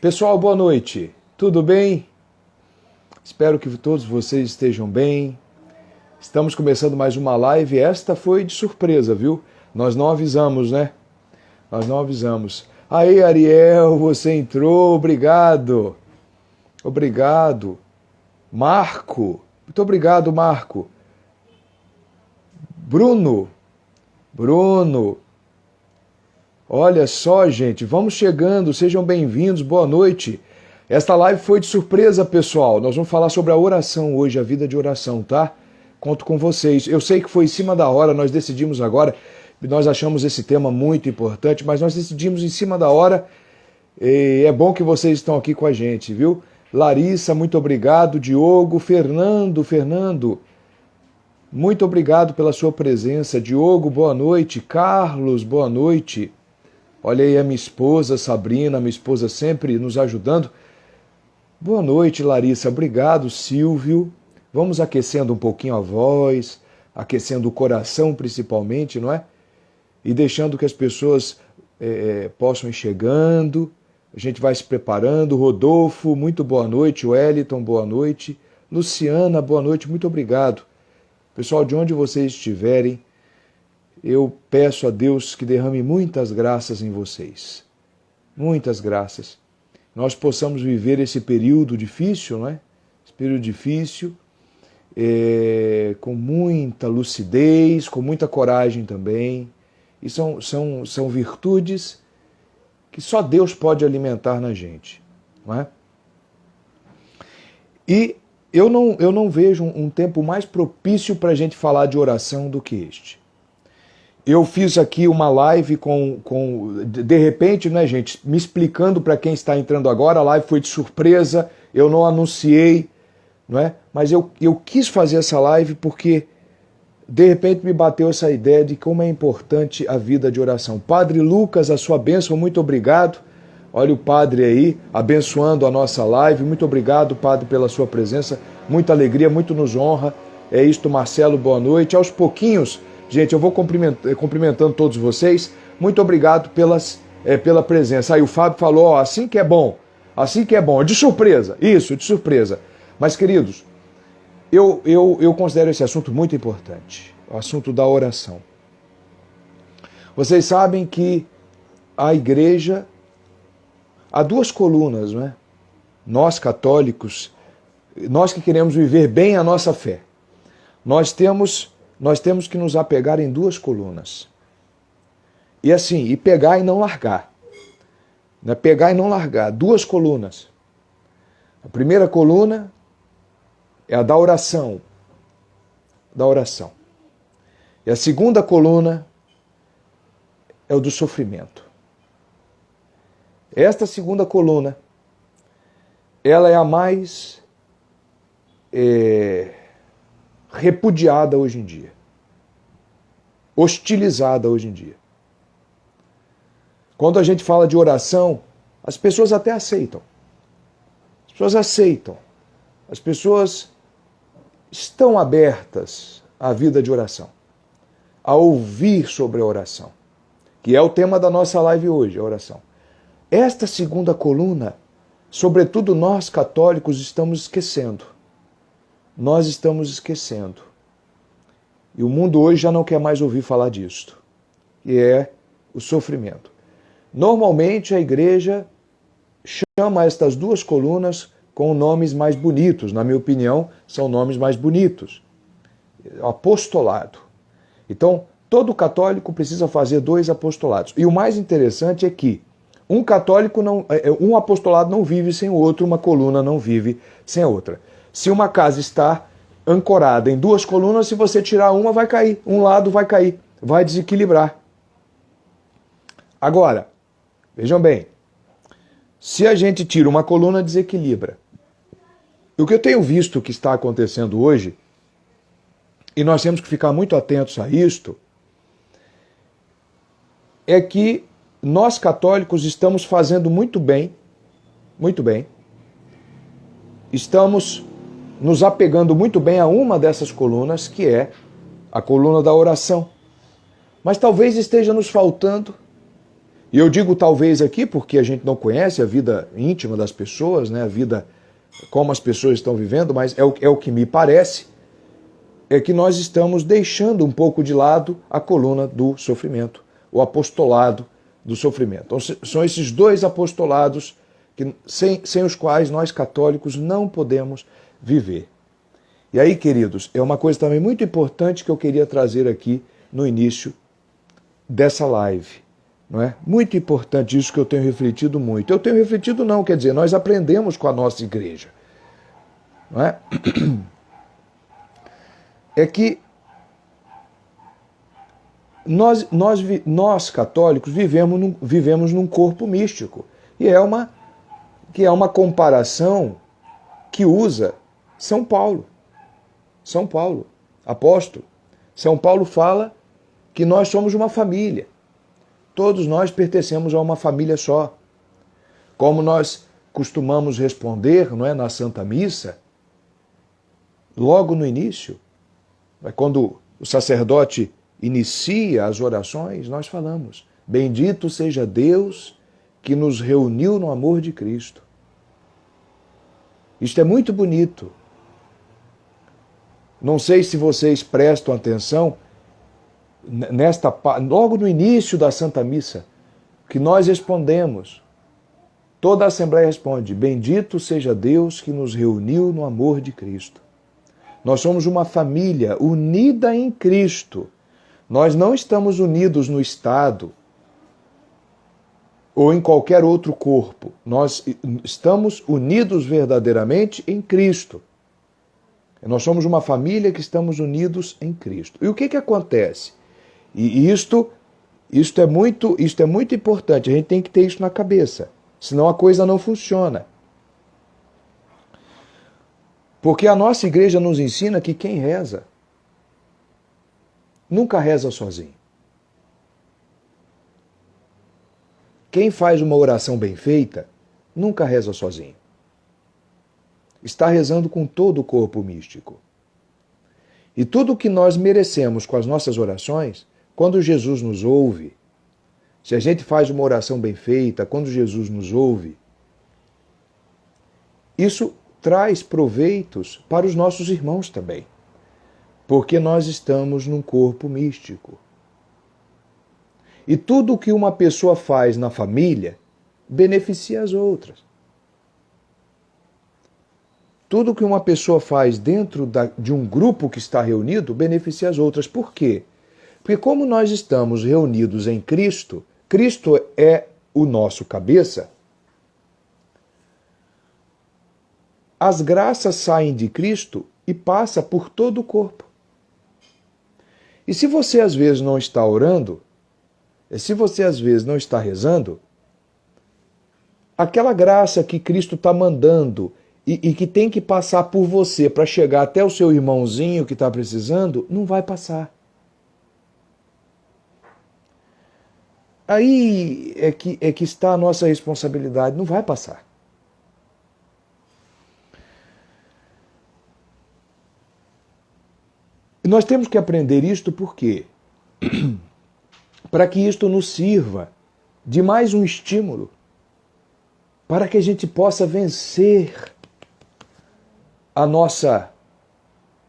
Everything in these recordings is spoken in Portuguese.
Pessoal, boa noite. Tudo bem? Espero que todos vocês estejam bem. Estamos começando mais uma live. Esta foi de surpresa, viu? Nós não avisamos, né? Nós não avisamos. Aí, Ariel, você entrou. Obrigado. Obrigado. Marco. Muito obrigado, Marco. Bruno. Olha só, gente, vamos chegando, sejam bem-vindos, boa noite. Esta live foi de surpresa, pessoal. Nós vamos falar sobre a oração hoje, a vida de oração, tá? Conto com vocês. Eu sei que foi em cima da hora, nós decidimos agora, nós achamos esse tema muito importante, mas nós decidimos em cima da hora. E é bom que vocês estão aqui com a gente, viu? Larissa, muito obrigado. Diogo, Fernando, muito obrigado pela sua presença. Diogo, boa noite. Carlos, boa noite. Olha aí a minha esposa, Sabrina, minha esposa sempre nos ajudando. Boa noite, Larissa. Obrigado, Silvio. Vamos aquecendo um pouquinho a voz, aquecendo o coração principalmente, não é? E deixando que as pessoas possam ir chegando. A gente vai se preparando. Rodolfo, muito boa noite. Wellington, boa noite. Luciana, boa noite. Muito obrigado. Pessoal, de onde vocês estiverem, eu peço a Deus que derrame muitas graças em vocês. Muitas graças. Nós possamos viver esse período difícil, não é? Esse período difícil, com muita lucidez, com muita coragem também. E são virtudes que só Deus pode alimentar na gente, não é? E eu não vejo um tempo mais propício para a gente falar de oração do que este. Eu fiz aqui uma live de repente, né, gente, me explicando para quem está entrando agora, a live foi de surpresa, eu não anunciei, não é? Mas eu quis fazer essa live porque, de repente, me bateu essa ideia de como é importante a vida de oração. Padre Lucas, a sua bênção, muito obrigado. Olha o padre aí, abençoando a nossa live. Muito obrigado, padre, pela sua presença. Muita alegria, muito nos honra. É isto, Marcelo, boa noite. Aos pouquinhos, gente, eu vou cumprimentando todos vocês. Muito obrigado pela presença. Aí o Fábio falou, ó, assim que é bom, de surpresa, isso, de surpresa. Mas, queridos, eu considero esse assunto muito importante, o assunto da oração. Vocês sabem que a igreja, há duas colunas, não é? Nós católicos, nós que queremos viver bem a nossa fé, nós temos que nos apegar em duas colunas. E assim, e pegar e não largar. Né? Pegar e não largar. Duas colunas. A primeira coluna é a da oração. E a segunda coluna é o do sofrimento. Esta segunda coluna, ela é a mais repudiada hoje em dia, hostilizada hoje em dia. Quando a gente fala de oração, as pessoas até aceitam. As pessoas estão abertas à vida de oração, a ouvir sobre a oração, que é o tema da nossa live hoje, a oração. Esta segunda coluna, sobretudo nós católicos estamos esquecendo. Nós estamos esquecendo. E o mundo hoje já não quer mais ouvir falar disto, que é o sofrimento. Normalmente a igreja chama estas duas colunas com nomes mais bonitos. Na minha opinião, são nomes mais bonitos. Apostolado. Então, todo católico precisa fazer 2 apostolados. E o mais interessante é que um apostolado não vive sem o outro, uma coluna não vive sem a outra. Se uma casa está ancorada em 2 colunas, se você tirar uma, vai cair. Um lado vai cair, vai desequilibrar. Agora, vejam bem, se a gente tira uma coluna, desequilibra. O que eu tenho visto que está acontecendo hoje, e nós temos que ficar muito atentos a isto, é que nós católicos estamos fazendo muito bem, estamos nos apegando muito bem a uma dessas colunas, que é a coluna da oração. Mas talvez esteja nos faltando E eu digo talvez aqui porque a gente não conhece a vida íntima das pessoas, né? A vida, como as pessoas estão vivendo, mas é o que me parece, é que nós estamos deixando um pouco de lado a coluna do sofrimento, o apostolado do sofrimento. Então, são esses dois apostolados que, sem os quais nós católicos não podemos viver. E aí, queridos, é uma coisa também muito importante que eu queria trazer aqui no início dessa live. Não é? Muito importante isso que eu tenho refletido muito. Eu tenho refletido não, quer dizer, nós aprendemos com a nossa igreja. Não é? É que nós católicos vivemos num corpo místico. E é uma comparação que usa São Paulo. São Paulo, apóstolo. São Paulo fala que nós somos uma família. Todos nós pertencemos a uma família só. Como nós costumamos responder, não é, na Santa Missa, logo no início, quando o sacerdote inicia as orações, nós falamos: bendito seja Deus que nos reuniu no amor de Cristo. Isto é muito bonito. Não sei se vocês prestam atenção logo no início da Santa Missa, que nós respondemos, toda a Assembleia responde: bendito seja Deus que nos reuniu no amor de Cristo. Nós somos uma família unida em Cristo. Nós não estamos unidos no Estado ou em qualquer outro corpo. Nós estamos unidos verdadeiramente em Cristo. Nós somos uma família que estamos unidos em Cristo. E o que acontece? E isto é muito importante, a gente tem que ter isso na cabeça, senão a coisa não funciona. Porque a nossa igreja nos ensina que quem reza nunca reza sozinho. Quem faz uma oração bem feita nunca reza sozinho. Está rezando com todo o corpo místico. E tudo o que nós merecemos com as nossas orações, quando Jesus nos ouve, se a gente faz uma oração bem feita, quando Jesus nos ouve, isso traz proveitos para os nossos irmãos também, porque nós estamos num corpo místico. E tudo o que uma pessoa faz na família beneficia as outras. Tudo que uma pessoa faz dentro de um grupo que está reunido beneficia as outras. Por quê? Porque como nós estamos reunidos em Cristo, Cristo é o nosso cabeça, as graças saem de Cristo e passam por todo o corpo. E se você às vezes não está orando, se você às vezes não está rezando, aquela graça que Cristo está mandando e que tem que passar por você para chegar até o seu irmãozinho que está precisando, não vai passar. Aí é que está a nossa responsabilidade, não vai passar. E nós temos que aprender isto por quê? Para que isto nos sirva de mais um estímulo, para que a gente possa vencer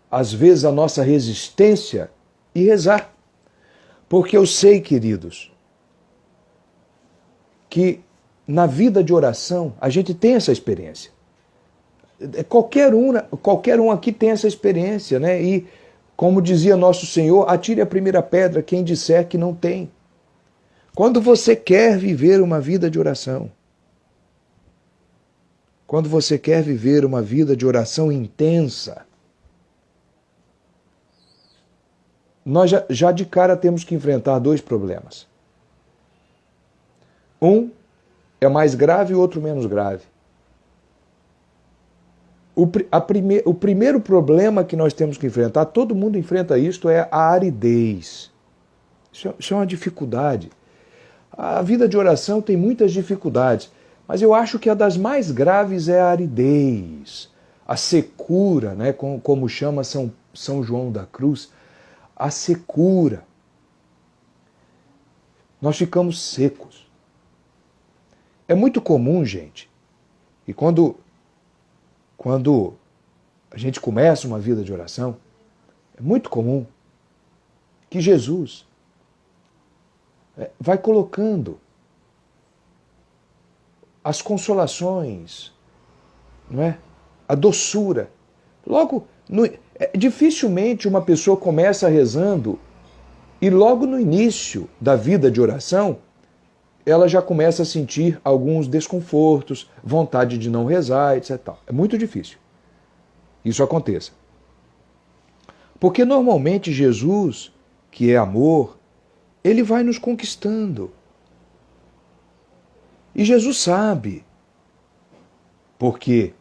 às vezes a nossa resistência e rezar. Porque eu sei, queridos, que na vida de oração a gente tem essa experiência. Qualquer um aqui tem essa experiência, né? E como dizia nosso Senhor, atire a primeira pedra quem disser que não tem. Quando você quer viver uma vida de oração, quando você quer viver uma vida de oração intensa, nós já de cara temos que enfrentar dois problemas. Um é mais grave e o outro menos grave. O primeiro problema que nós temos que enfrentar, todo mundo enfrenta isto, é a aridez. Isso é uma dificuldade. A vida de oração tem muitas dificuldades, mas eu acho que a das mais graves é a aridez, a secura, né? Como chama São João da Cruz, a secura. Nós ficamos secos. É muito comum, gente, e quando a gente começa uma vida de oração, é muito comum que Jesus vai colocando as consolações, não é? A doçura. Logo, dificilmente uma pessoa começa rezando e logo no início da vida de oração, ela já começa a sentir alguns desconfortos, vontade de não rezar, etc. É muito difícil isso aconteça. Porque normalmente Jesus, que é amor, ele vai nos conquistando. E Jesus sabe, porque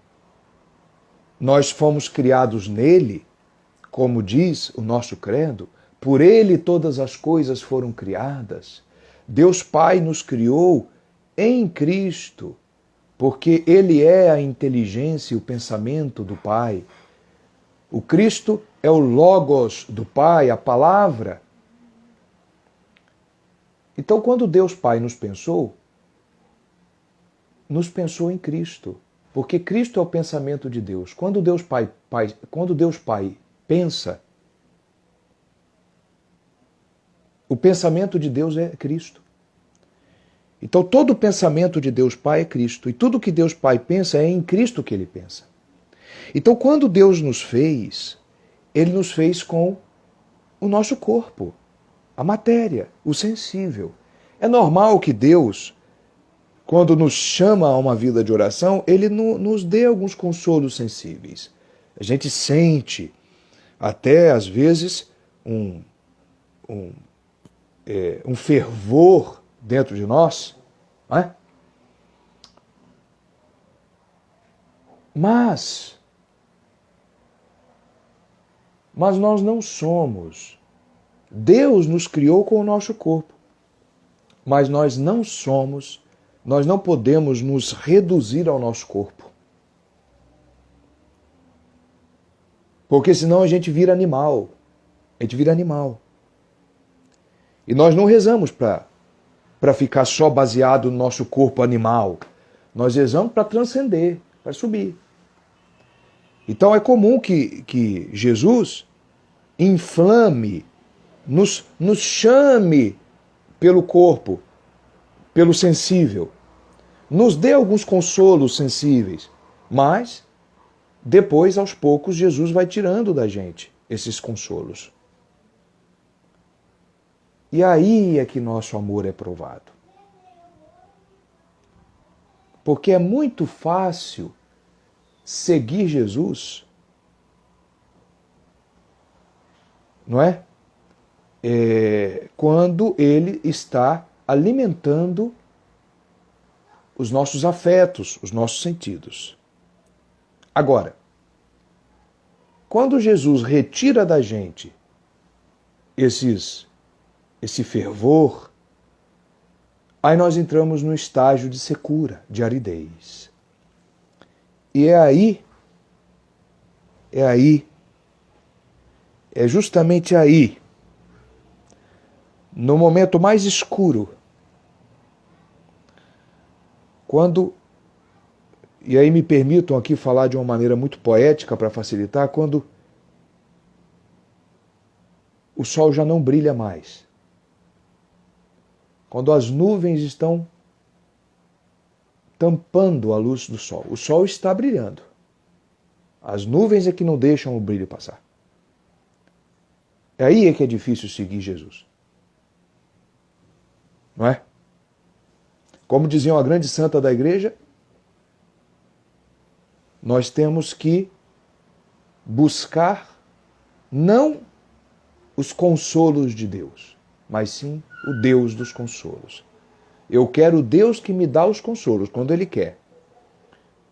nós fomos criados nele, como diz o nosso credo, por ele todas as coisas foram criadas. Deus Pai nos criou em Cristo, porque ele é a inteligência e o pensamento do Pai. O Cristo é o Logos do Pai, a palavra. Então, quando Deus Pai nos pensou em Cristo, porque Cristo é o pensamento de Deus. Quando Deus Pai pensa, o pensamento de Deus é Cristo. Então todo o pensamento de Deus Pai é Cristo. E tudo que Deus Pai pensa é em Cristo que ele pensa. Então quando Deus nos fez, ele nos fez com o nosso corpo, a matéria, o sensível. É normal que Deus, quando nos chama a uma vida de oração, ele nos dê alguns consolos sensíveis. A gente sente até, às vezes, um fervor dentro de nós, não é? Mas nós não somos. Deus nos criou com o nosso corpo, mas nós não podemos nos reduzir ao nosso corpo. Porque senão a gente vira animal. E nós não rezamos para ficar só baseado no nosso corpo animal. Nós rezamos para transcender, para subir. Então é comum que Jesus inflame, nos chame pelo corpo, pelo sensível, nos dê alguns consolos sensíveis, mas depois, aos poucos, Jesus vai tirando da gente esses consolos. E aí é que nosso amor é provado. Porque é muito fácil seguir Jesus, não é? Quando ele está alimentando os nossos afetos, os nossos sentidos. Agora, quando Jesus retira da gente esse fervor, aí nós entramos no estágio de secura, de aridez. E é justamente aí, no momento mais escuro, e aí me permitam aqui falar de uma maneira muito poética para facilitar, quando o sol já não brilha mais. Quando as nuvens estão tampando a luz do sol. O sol está brilhando. As nuvens é que não deixam o brilho passar. Aí é que é difícil seguir Jesus. Não é? Como dizia uma grande santa da igreja, nós temos que buscar não os consolos de Deus, mas sim o Deus dos consolos. Eu quero o Deus que me dá os consolos, quando Ele quer.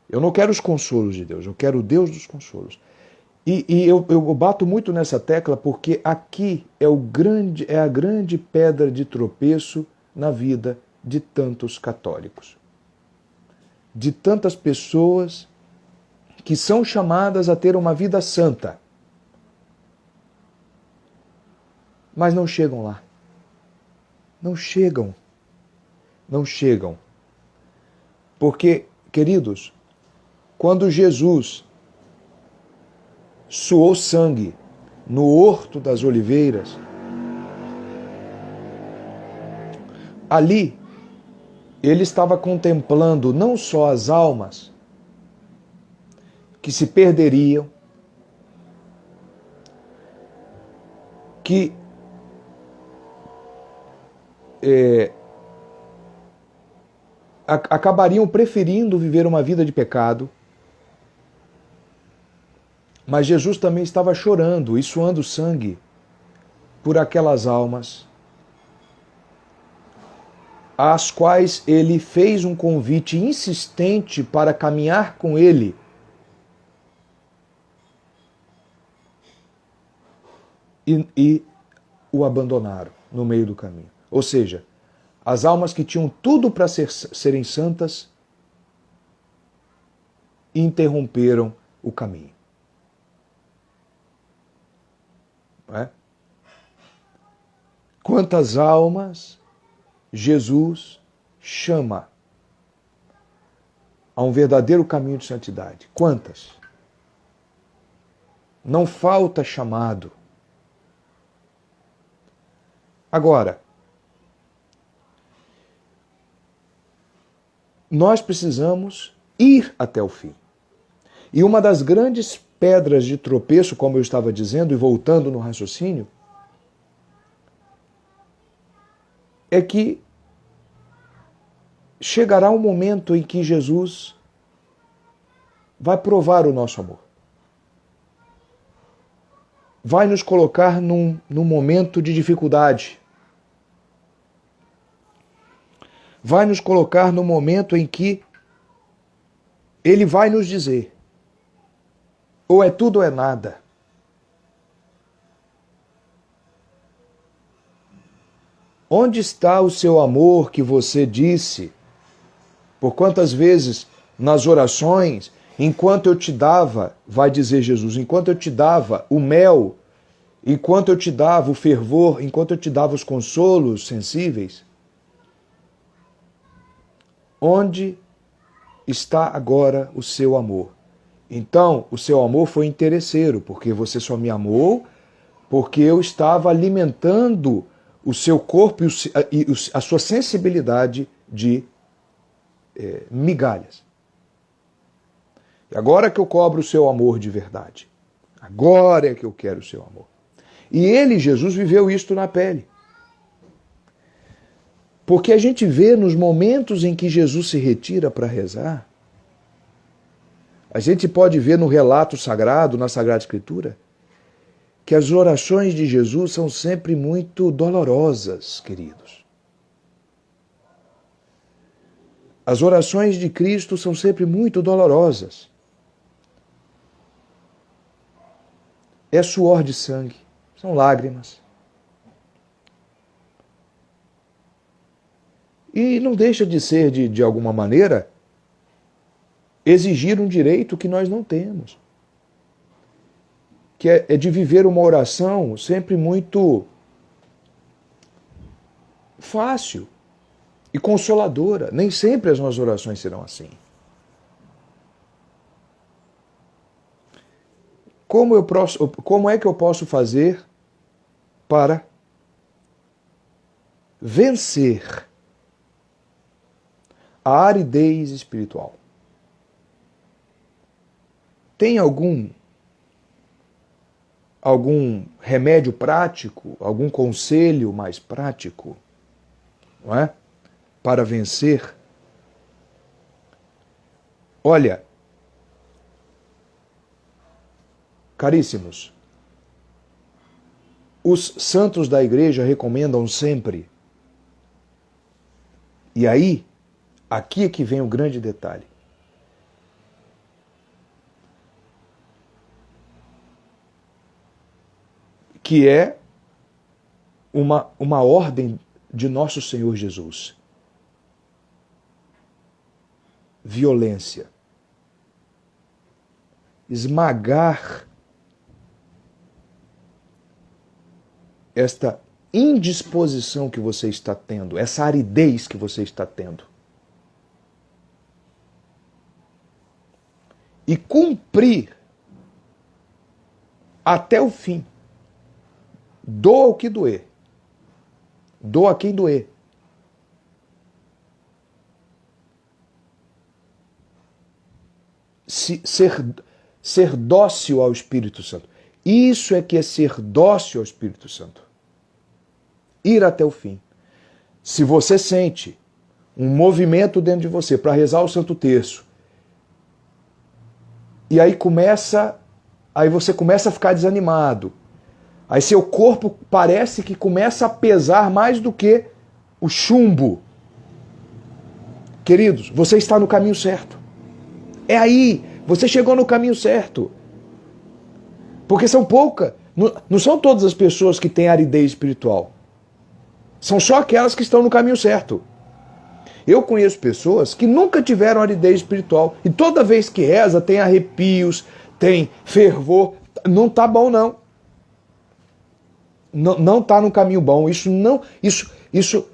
Eu não quero os consolos de Deus, eu quero o Deus dos consolos. E eu bato muito nessa tecla porque aqui é a grande pedra de tropeço na vida de tantos católicos. De tantas pessoas que são chamadas a ter uma vida santa, mas não chegam lá. Não chegam. Porque, queridos, quando Jesus suou sangue no Horto das Oliveiras, ali ele estava contemplando não só as almas que se perderiam, que acabariam preferindo viver uma vida de pecado, mas Jesus também estava chorando e suando sangue por aquelas almas às quais ele fez um convite insistente para caminhar com ele e o abandonaram no meio do caminho. Ou seja, as almas que tinham tudo para serem santas interromperam o caminho. Não é? Quantas almas Jesus chama a um verdadeiro caminho de santidade? Quantas? Não falta chamado. Agora, nós precisamos ir até o fim. E uma das grandes pedras de tropeço, como eu estava dizendo, e voltando no raciocínio, é que chegará um momento em que Jesus vai provar o nosso amor. Vai nos colocar num momento de dificuldade. Vai nos colocar no momento em que Ele vai nos dizer: ou é tudo ou é nada. Onde está o seu amor que você disse? Por quantas vezes nas orações, enquanto eu te dava, vai dizer Jesus, enquanto eu te dava o mel, enquanto eu te dava o fervor, enquanto eu te dava os consolos sensíveis, onde está agora o seu amor? Então, o seu amor foi interesseiro, porque você só me amou porque eu estava alimentando o seu corpo e a sua sensibilidade de migalhas. E agora que eu cobro o seu amor de verdade. Agora é que eu quero o seu amor. E ele, Jesus, viveu isto na pele. Porque a gente vê nos momentos em que Jesus se retira para rezar, a gente pode ver no relato sagrado, na Sagrada Escritura, que as orações de Jesus são sempre muito dolorosas, queridos. As orações de Cristo são sempre muito dolorosas. É suor de sangue, são lágrimas. E não deixa de ser, de alguma maneira, exigir um direito que nós não temos. Que é de viver uma oração sempre muito fácil e consoladora. Nem sempre as nossas orações serão assim. Como é que eu posso fazer para vencer a aridez espiritual? Tem algum remédio prático, algum conselho mais prático, não é? Para vencer? Olha, caríssimos, os santos da igreja recomendam sempre. E aí, aqui é que vem o grande detalhe. Que é uma ordem de nosso Senhor Jesus. Violência. Esmagar esta indisposição que você está tendo, essa aridez que você está tendo. e cumprir até o fim. Doa o que doer. Doa quem doer. Ser dócil ao Espírito Santo. Isso é que é ser dócil ao Espírito Santo. Ir até o fim. Se você sente um movimento dentro de você para rezar o Santo Terço, e aí você começa a ficar desanimado, aí seu corpo parece que começa a pesar mais do que o chumbo. Queridos, você está no caminho certo. É aí, você chegou no caminho certo. Porque são poucas, não são todas as pessoas que têm aridez espiritual. São só aquelas que estão no caminho certo. Eu conheço pessoas que nunca tiveram aridez espiritual e toda vez que reza tem arrepios, tem fervor. Não tá bom, não. Não tá no caminho bom. Isso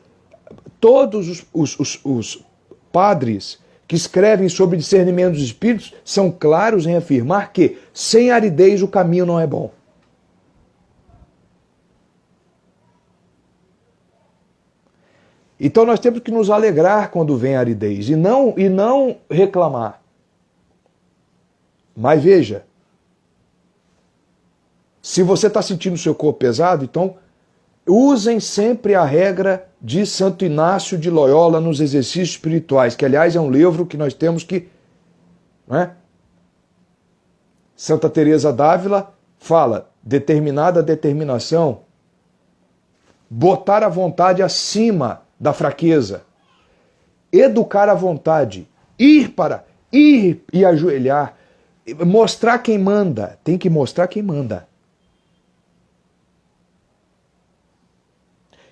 todos os padres que escrevem sobre discernimento dos espíritos são claros em afirmar que sem aridez o caminho não é bom. Então nós temos que nos alegrar quando vem a aridez e não reclamar. Mas veja, se você está sentindo o seu corpo pesado, então usem sempre a regra de Santo Inácio de Loyola nos exercícios espirituais, que aliás é um livro que nós temos que... Não é? Santa Teresa d'Ávila fala, determinada determinação, botar a vontade acima da fraqueza, educar a vontade, ir e ajoelhar, mostrar quem manda, tem que mostrar quem manda.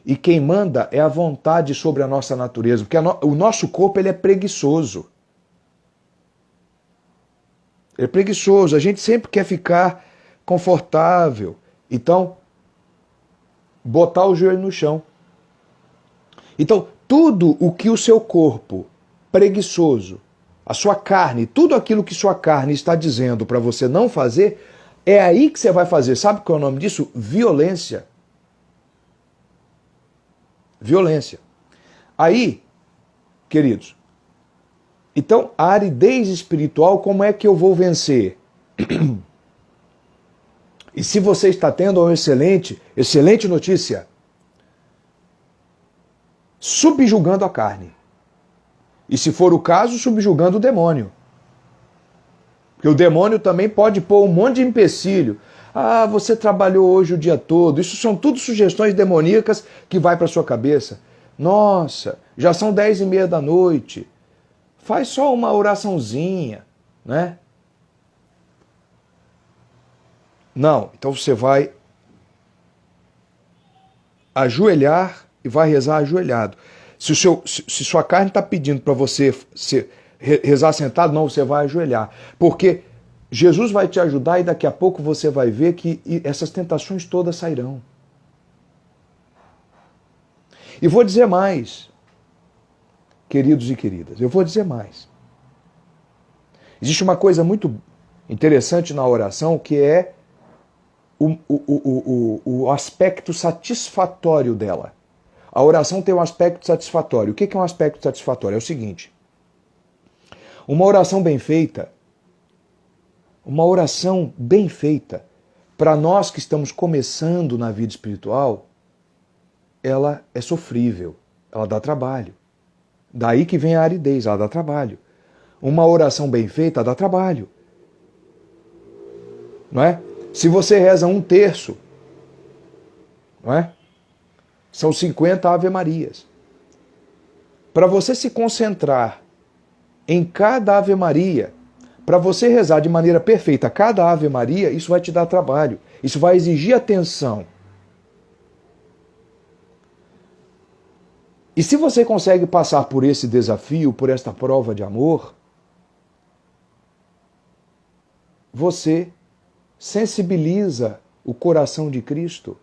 E quem manda é a vontade sobre a nossa natureza, porque o nosso corpo ele é preguiçoso. É preguiçoso, a gente sempre quer ficar confortável. Então, botar o joelho no chão. Então, tudo o que o seu corpo preguiçoso, a sua carne, tudo aquilo que sua carne está dizendo para você não fazer, é aí que você vai fazer. Sabe qual é o nome disso? Violência. Violência. Aí, queridos, então a aridez espiritual, como é que eu vou vencer? E se você está tendo uma excelente notícia, subjugando a carne. E se for o caso, subjugando o demônio. Porque o demônio também pode pôr um monte de empecilho. Ah, você trabalhou hoje o dia todo. Isso são tudo sugestões demoníacas que vai para sua cabeça. Nossa, já são 10:30 da noite. Faz só uma oraçãozinha, né? Não, então você vai ajoelhar e vai rezar ajoelhado. Se sua carne está pedindo para você rezar sentado, não, você vai ajoelhar. Porque Jesus vai te ajudar e daqui a pouco você vai ver que essas tentações todas sairão. E vou dizer mais, queridos e queridas, eu vou dizer mais. Existe uma coisa muito interessante na oração que é o aspecto satisfatório dela. A oração tem um aspecto satisfatório. O que é um aspecto satisfatório? É o seguinte: uma oração bem feita, para nós que estamos começando na vida espiritual, ela é sofrível, ela dá trabalho. Daí que vem a aridez, ela dá trabalho. Uma oração bem feita dá trabalho. Não é? Se você reza um terço, não é? São 50 Ave-Marias. Para você se concentrar em cada Ave-Maria, para você rezar de maneira perfeita cada Ave-Maria, isso vai te dar trabalho. Isso vai exigir atenção. E se você consegue passar por esse desafio, por esta prova de amor, você sensibiliza o coração de Cristo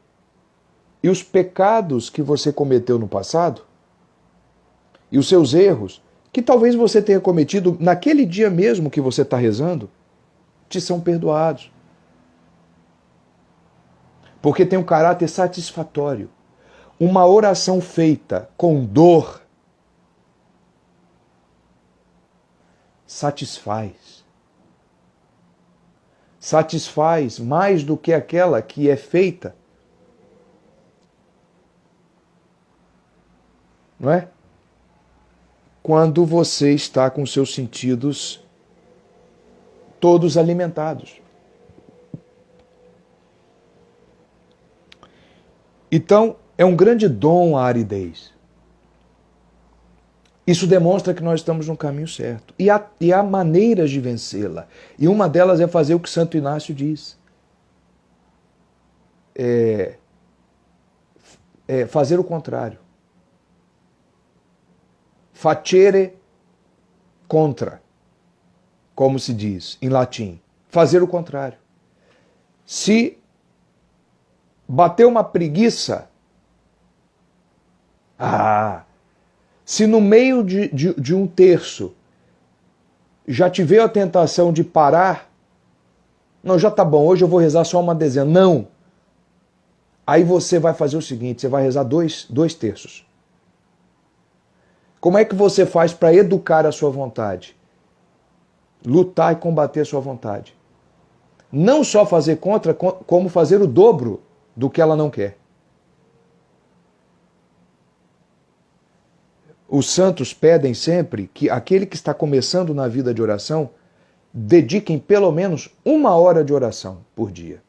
e os pecados que você cometeu no passado e os seus erros, que talvez você tenha cometido naquele dia mesmo que você está rezando, te são perdoados. Porque tem um caráter satisfatório. Uma oração feita com dor satisfaz. Satisfaz mais do que aquela que é feita, não é? Quando você está com seus sentidos todos alimentados. Então, é um grande dom a aridez. Isso demonstra que nós estamos no caminho certo. E há maneiras de vencê-la. E uma delas é fazer o que Santo Inácio diz. Fazer o contrário. Facere contra, como se diz em latim. Fazer o contrário. Se bateu uma preguiça, se no meio de um terço já te veio a tentação de parar, não, já tá bom, hoje eu vou rezar só uma dezena. Não! Aí você vai fazer o seguinte, você vai rezar dois terços. Como é que você faz para educar a sua vontade? Lutar e combater a sua vontade. Não só fazer contra, como fazer o dobro do que ela não quer. Os santos pedem sempre que aquele que está começando na vida de oração dediquem pelo menos 1 hora de oração por dia.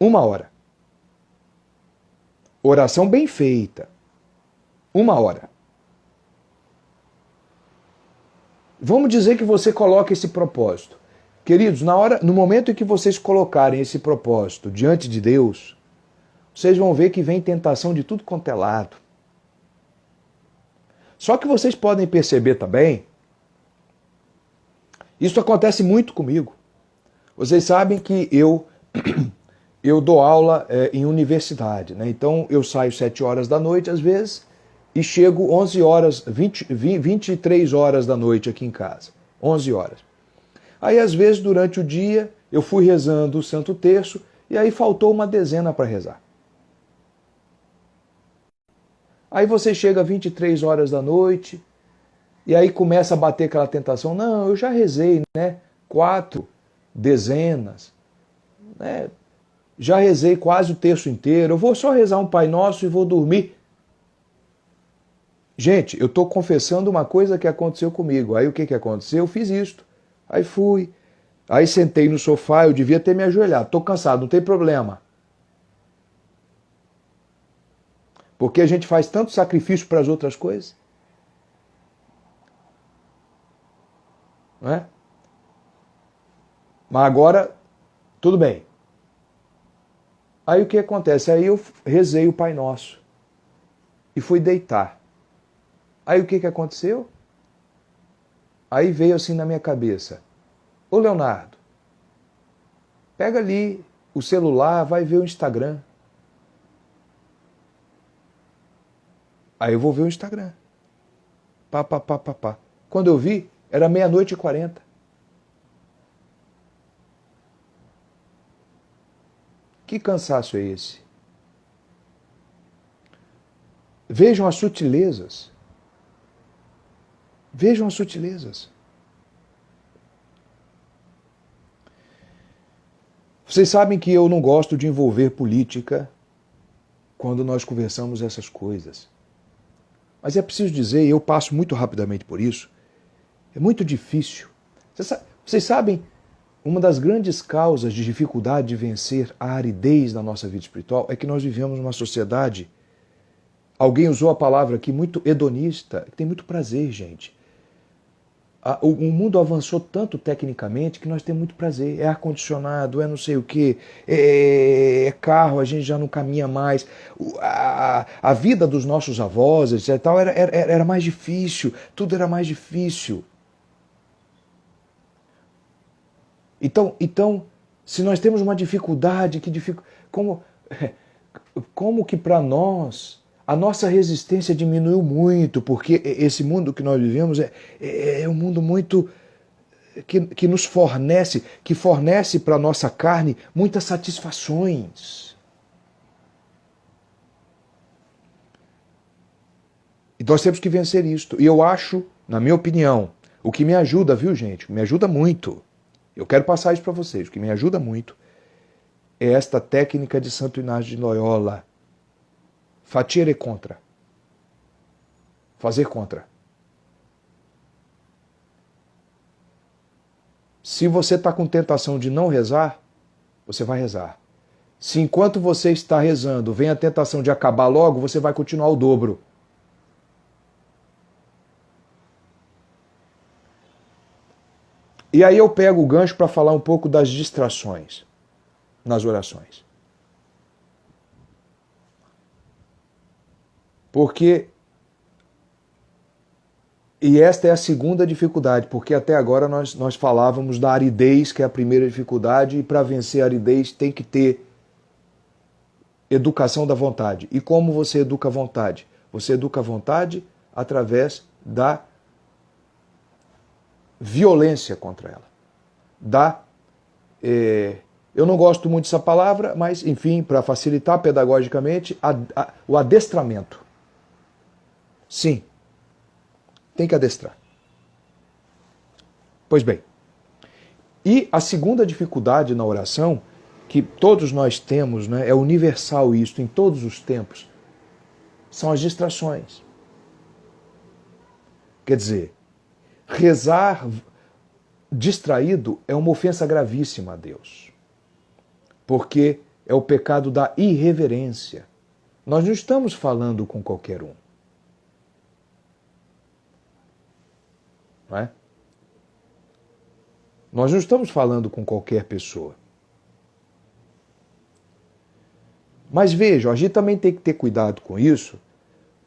1 hora. Oração bem feita. 1 hora. Vamos dizer que você coloca esse propósito. Queridos, no momento em que vocês colocarem esse propósito diante de Deus, vocês vão ver que vem tentação de tudo quanto é lado. Só que vocês podem perceber também, isso acontece muito comigo. Vocês sabem que eu dou aula em universidade, né? Então eu saio 7 horas da noite às vezes e chego 11 horas, 23 horas da noite aqui em casa. 11 horas. Aí às vezes durante o dia eu fui rezando o Santo Terço e aí faltou uma dezena para rezar. Aí você chega 23 horas da noite e aí começa a bater aquela tentação. Não, eu já rezei, né? 4 dezenas, né? Já rezei quase o terço inteiro. Eu vou só rezar um Pai Nosso e vou dormir. Gente, eu estou confessando uma coisa que aconteceu comigo. Aí o que aconteceu? Eu fiz isto. Aí fui. Aí sentei no sofá, eu devia ter me ajoelhado. Estou cansado, não tem problema. Porque a gente faz tanto sacrifício para as outras coisas. Não é? Mas agora, tudo bem. Aí o que acontece? Aí eu rezei o Pai Nosso. E fui deitar. Aí o que aconteceu? Aí veio assim na minha cabeça. Ô Leonardo, pega ali o celular, vai ver o Instagram. Aí eu vou ver o Instagram. Pá. Quando eu vi, era 00:40. Que cansaço é esse? Vejam as sutilezas. Vejam as sutilezas. Vocês sabem que eu não gosto de envolver política quando nós conversamos essas coisas. Mas é preciso dizer, e eu passo muito rapidamente por isso, é muito difícil. Vocês sabem, uma das grandes causas de dificuldade de vencer a aridez da nossa vida espiritual é que nós vivemos numa sociedade, alguém usou a palavra aqui, muito hedonista, que tem muito prazer, gente. O mundo avançou tanto tecnicamente que nós temos muito prazer. É ar-condicionado, é não sei o quê, é carro, a gente já não caminha mais. A vida dos nossos avós, etc., tal, era mais difícil, tudo era mais difícil. Então, se nós temos uma dificuldade, como que para nós a nossa resistência diminuiu muito, porque esse mundo que nós vivemos é um mundo muito que nos fornece, que fornece para a nossa carne muitas satisfações. E nós temos que vencer isto. E eu acho, na minha opinião, o que me ajuda, viu, gente? Me ajuda muito. Eu quero passar isso para vocês. O que me ajuda muito é esta técnica de Santo Inácio de Loyola. Facere contra. Fazer contra. Se você está com tentação de não rezar, você vai rezar. Se enquanto você está rezando vem a tentação de acabar logo, você vai continuar o dobro. E aí eu pego o gancho para falar um pouco das distrações nas orações. Porque, e esta é a segunda dificuldade, porque até agora nós falávamos da aridez, que é a primeira dificuldade, e para vencer a aridez tem que ter educação da vontade. E como você educa a vontade? Você educa a vontade através da violência contra ela. Eu não gosto muito dessa palavra, mas, enfim, para facilitar pedagogicamente, o adestramento. Sim, tem que adestrar. Pois bem, e a segunda dificuldade na oração, que todos nós temos, né, é universal isso, em todos os tempos, são as distrações. Quer dizer, rezar distraído é uma ofensa gravíssima a Deus. Porque é o pecado da irreverência. Nós não estamos falando com qualquer um. Não é? Nós não estamos falando com qualquer pessoa. Mas vejam, a gente também tem que ter cuidado com isso,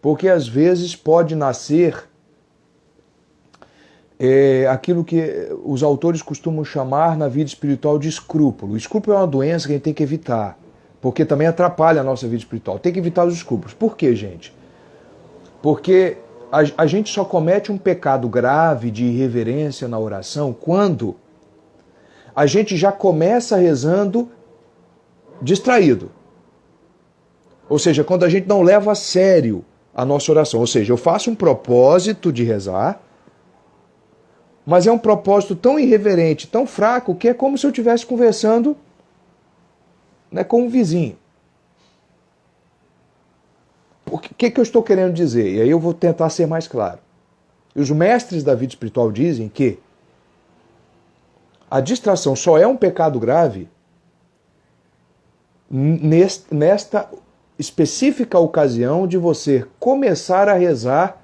porque às vezes pode nascer aquilo que os autores costumam chamar na vida espiritual de escrúpulo. O escrúpulo é uma doença que a gente tem que evitar, porque também atrapalha a nossa vida espiritual. Tem que evitar os escrúpulos. Por quê, gente? Porque a gente só comete um pecado grave de irreverência na oração quando a gente já começa rezando distraído. Ou seja, quando a gente não leva a sério a nossa oração. Ou seja, eu faço um propósito de rezar, mas é um propósito tão irreverente, tão fraco, que é como se eu estivesse conversando, né, com um vizinho. O que eu estou querendo dizer? E aí eu vou tentar ser mais claro. Os mestres da vida espiritual dizem que a distração só é um pecado grave nesta específica ocasião de você começar a rezar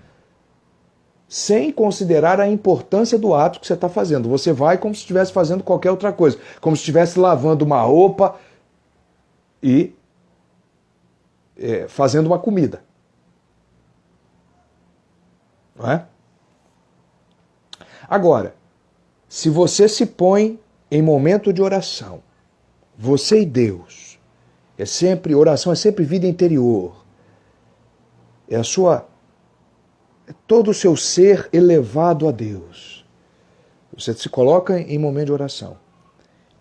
sem considerar a importância do ato que você está fazendo. Você vai como se estivesse fazendo qualquer outra coisa, como se estivesse lavando uma roupa e fazendo uma comida. Não é? Agora, se você se põe em momento de oração, você e Deus, oração é sempre vida interior, é todo o seu ser elevado a Deus. Você se coloca em momento de oração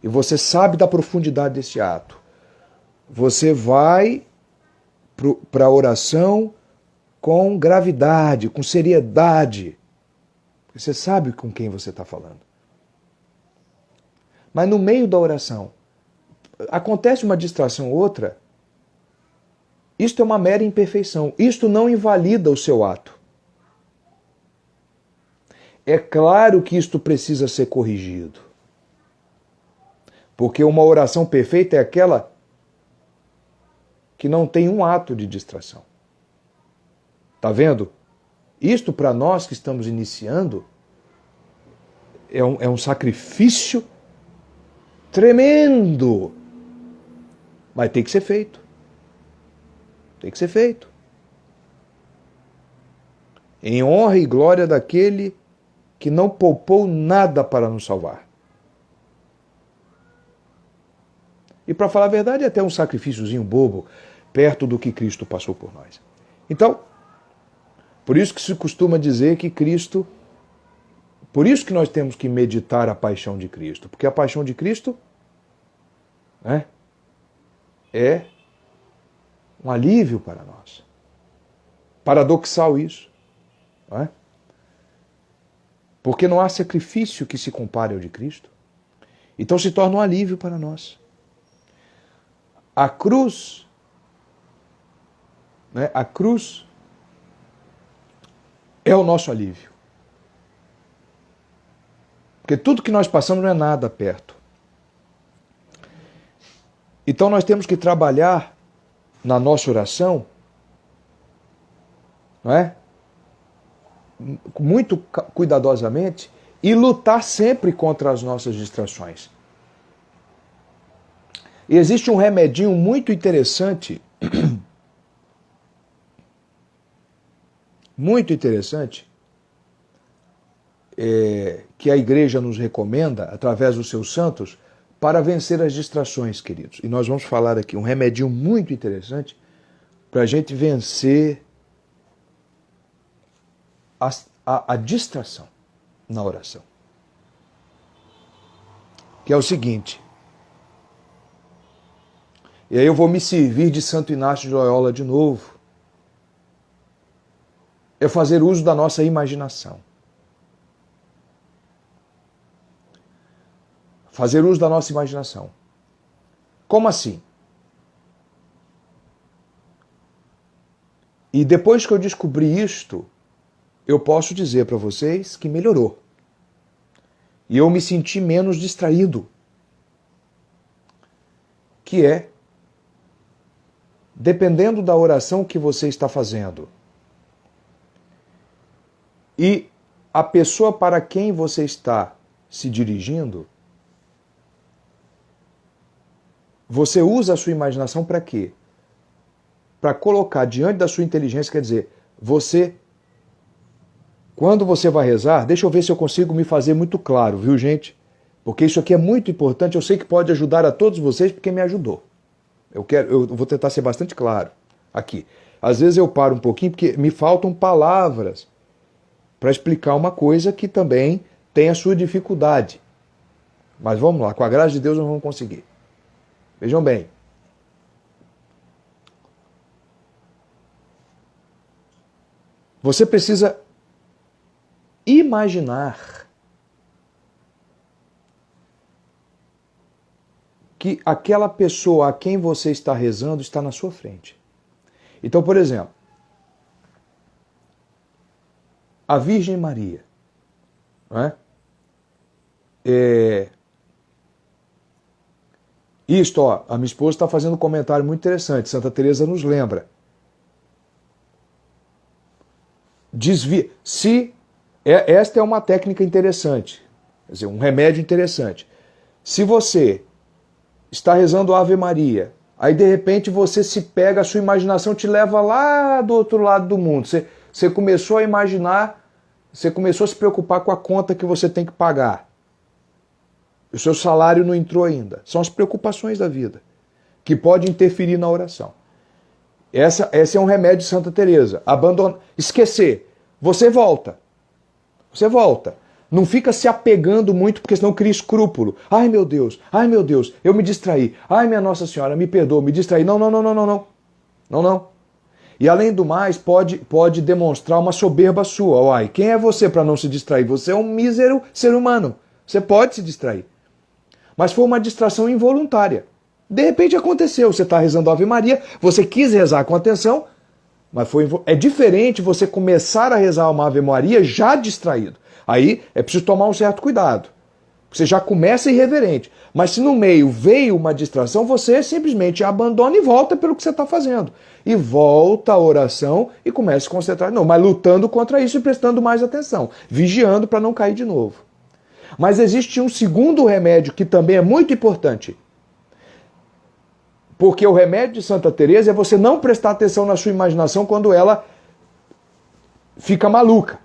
e você sabe da profundidade desse ato. Você vai para a oração com gravidade, com seriedade. Você sabe com quem você está falando. Mas no meio da oração, acontece uma distração ou outra, isto é uma mera imperfeição. Isto não invalida o seu ato. É claro que isto precisa ser corrigido. Porque uma oração perfeita é aquela que não tem um ato de distração. Tá vendo? Isto para nós que estamos iniciando é um sacrifício tremendo. Mas tem que ser feito. Tem que ser feito. Em honra e glória daquele que não poupou nada para nos salvar. E para falar a verdade, é até um sacrifíciozinho bobo, perto do que Cristo passou por nós. Então, por isso que se costuma dizer que Cristo, Por isso que nós temos que meditar a paixão de Cristo, porque a paixão de Cristo é um alívio para nós. Paradoxal isso. Não é? Porque não há sacrifício que se compare ao de Cristo. Então se torna um alívio para nós. A cruz, a cruz é o nosso alívio. Porque tudo que nós passamos não é nada perto. Então nós temos que trabalhar na nossa oração, muito cuidadosamente, e lutar sempre contra as nossas distrações. E existe um remedinho muito interessante, que a igreja nos recomenda, através dos seus santos, para vencer as distrações, queridos. E nós vamos falar aqui um remedinho muito interessante para a gente vencer a distração na oração. Que é o seguinte. E aí eu vou me servir de Santo Inácio de Loyola de novo. É fazer uso da nossa imaginação. Fazer uso da nossa imaginação. Como assim? E depois que eu descobri isto, eu posso dizer para vocês que melhorou. E eu me senti menos distraído. Que é, dependendo da oração que você está fazendo, e a pessoa para quem você está se dirigindo, você usa a sua imaginação para quê? Para colocar diante da sua inteligência, quer dizer, quando você vai rezar, deixa eu ver se eu consigo me fazer muito claro, viu, gente? Porque isso aqui é muito importante, eu sei que pode ajudar a todos vocês, porque me ajudou. Eu vou tentar ser bastante claro aqui. Às vezes eu paro um pouquinho, porque me faltam palavras para explicar uma coisa que também tem a sua dificuldade. Mas vamos lá, com a graça de Deus nós vamos conseguir. Vejam bem. Você precisa imaginar que aquela pessoa a quem você está rezando está na sua frente. Então, por exemplo, a Virgem Maria, a minha esposa está fazendo um comentário muito interessante, Santa Teresa nos lembra. Esta é uma técnica interessante, quer dizer, um remédio interessante. Se você está rezando Ave Maria, aí de repente você se pega, a sua imaginação te leva lá do outro lado do mundo. Você começou a imaginar, você começou a se preocupar com a conta que você tem que pagar. O seu salário não entrou ainda. São as preocupações da vida que podem interferir na oração. Esse é um remédio de Santa Teresa. Esquecer. Você volta. Não fica se apegando muito, porque senão cria escrúpulo. Ai meu Deus, eu me distraí. Ai minha Nossa Senhora, me perdoa, me distraí. Não. E além do mais, pode demonstrar uma soberba sua. Uai, quem é você para não se distrair? Você é um mísero ser humano. Você pode se distrair. Mas foi uma distração involuntária. De repente aconteceu, você está rezando Ave Maria, você quis rezar com atenção, mas é diferente você começar a rezar uma Ave Maria já distraído. Aí é preciso tomar um certo cuidado. Você já começa irreverente. Mas se no meio veio uma distração, você simplesmente abandona e volta pelo que você está fazendo. E volta a oração e começa a se concentrar. Não, mas lutando contra isso e prestando mais atenção. Vigiando para não cair de novo. Mas existe um segundo remédio que também é muito importante. Porque o remédio de Santa Teresa é você não prestar atenção na sua imaginação quando ela fica maluca.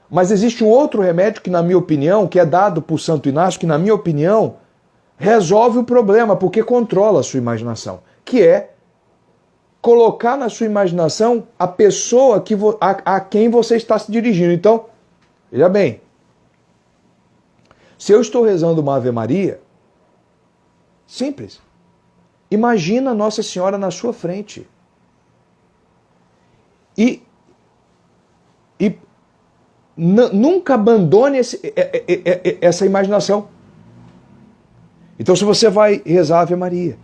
Mas existe um outro remédio que, na minha opinião, que é dado por Santo Inácio, que, na minha opinião, resolve o problema, porque controla a sua imaginação. Que é colocar na sua imaginação a pessoa a quem você está se dirigindo. Então, veja bem, Se eu estou rezando uma Ave Maria, simples. Imagina Nossa Senhora na sua frente. E nunca abandone essa imaginação. Então, se você vai rezar a Ave Maria,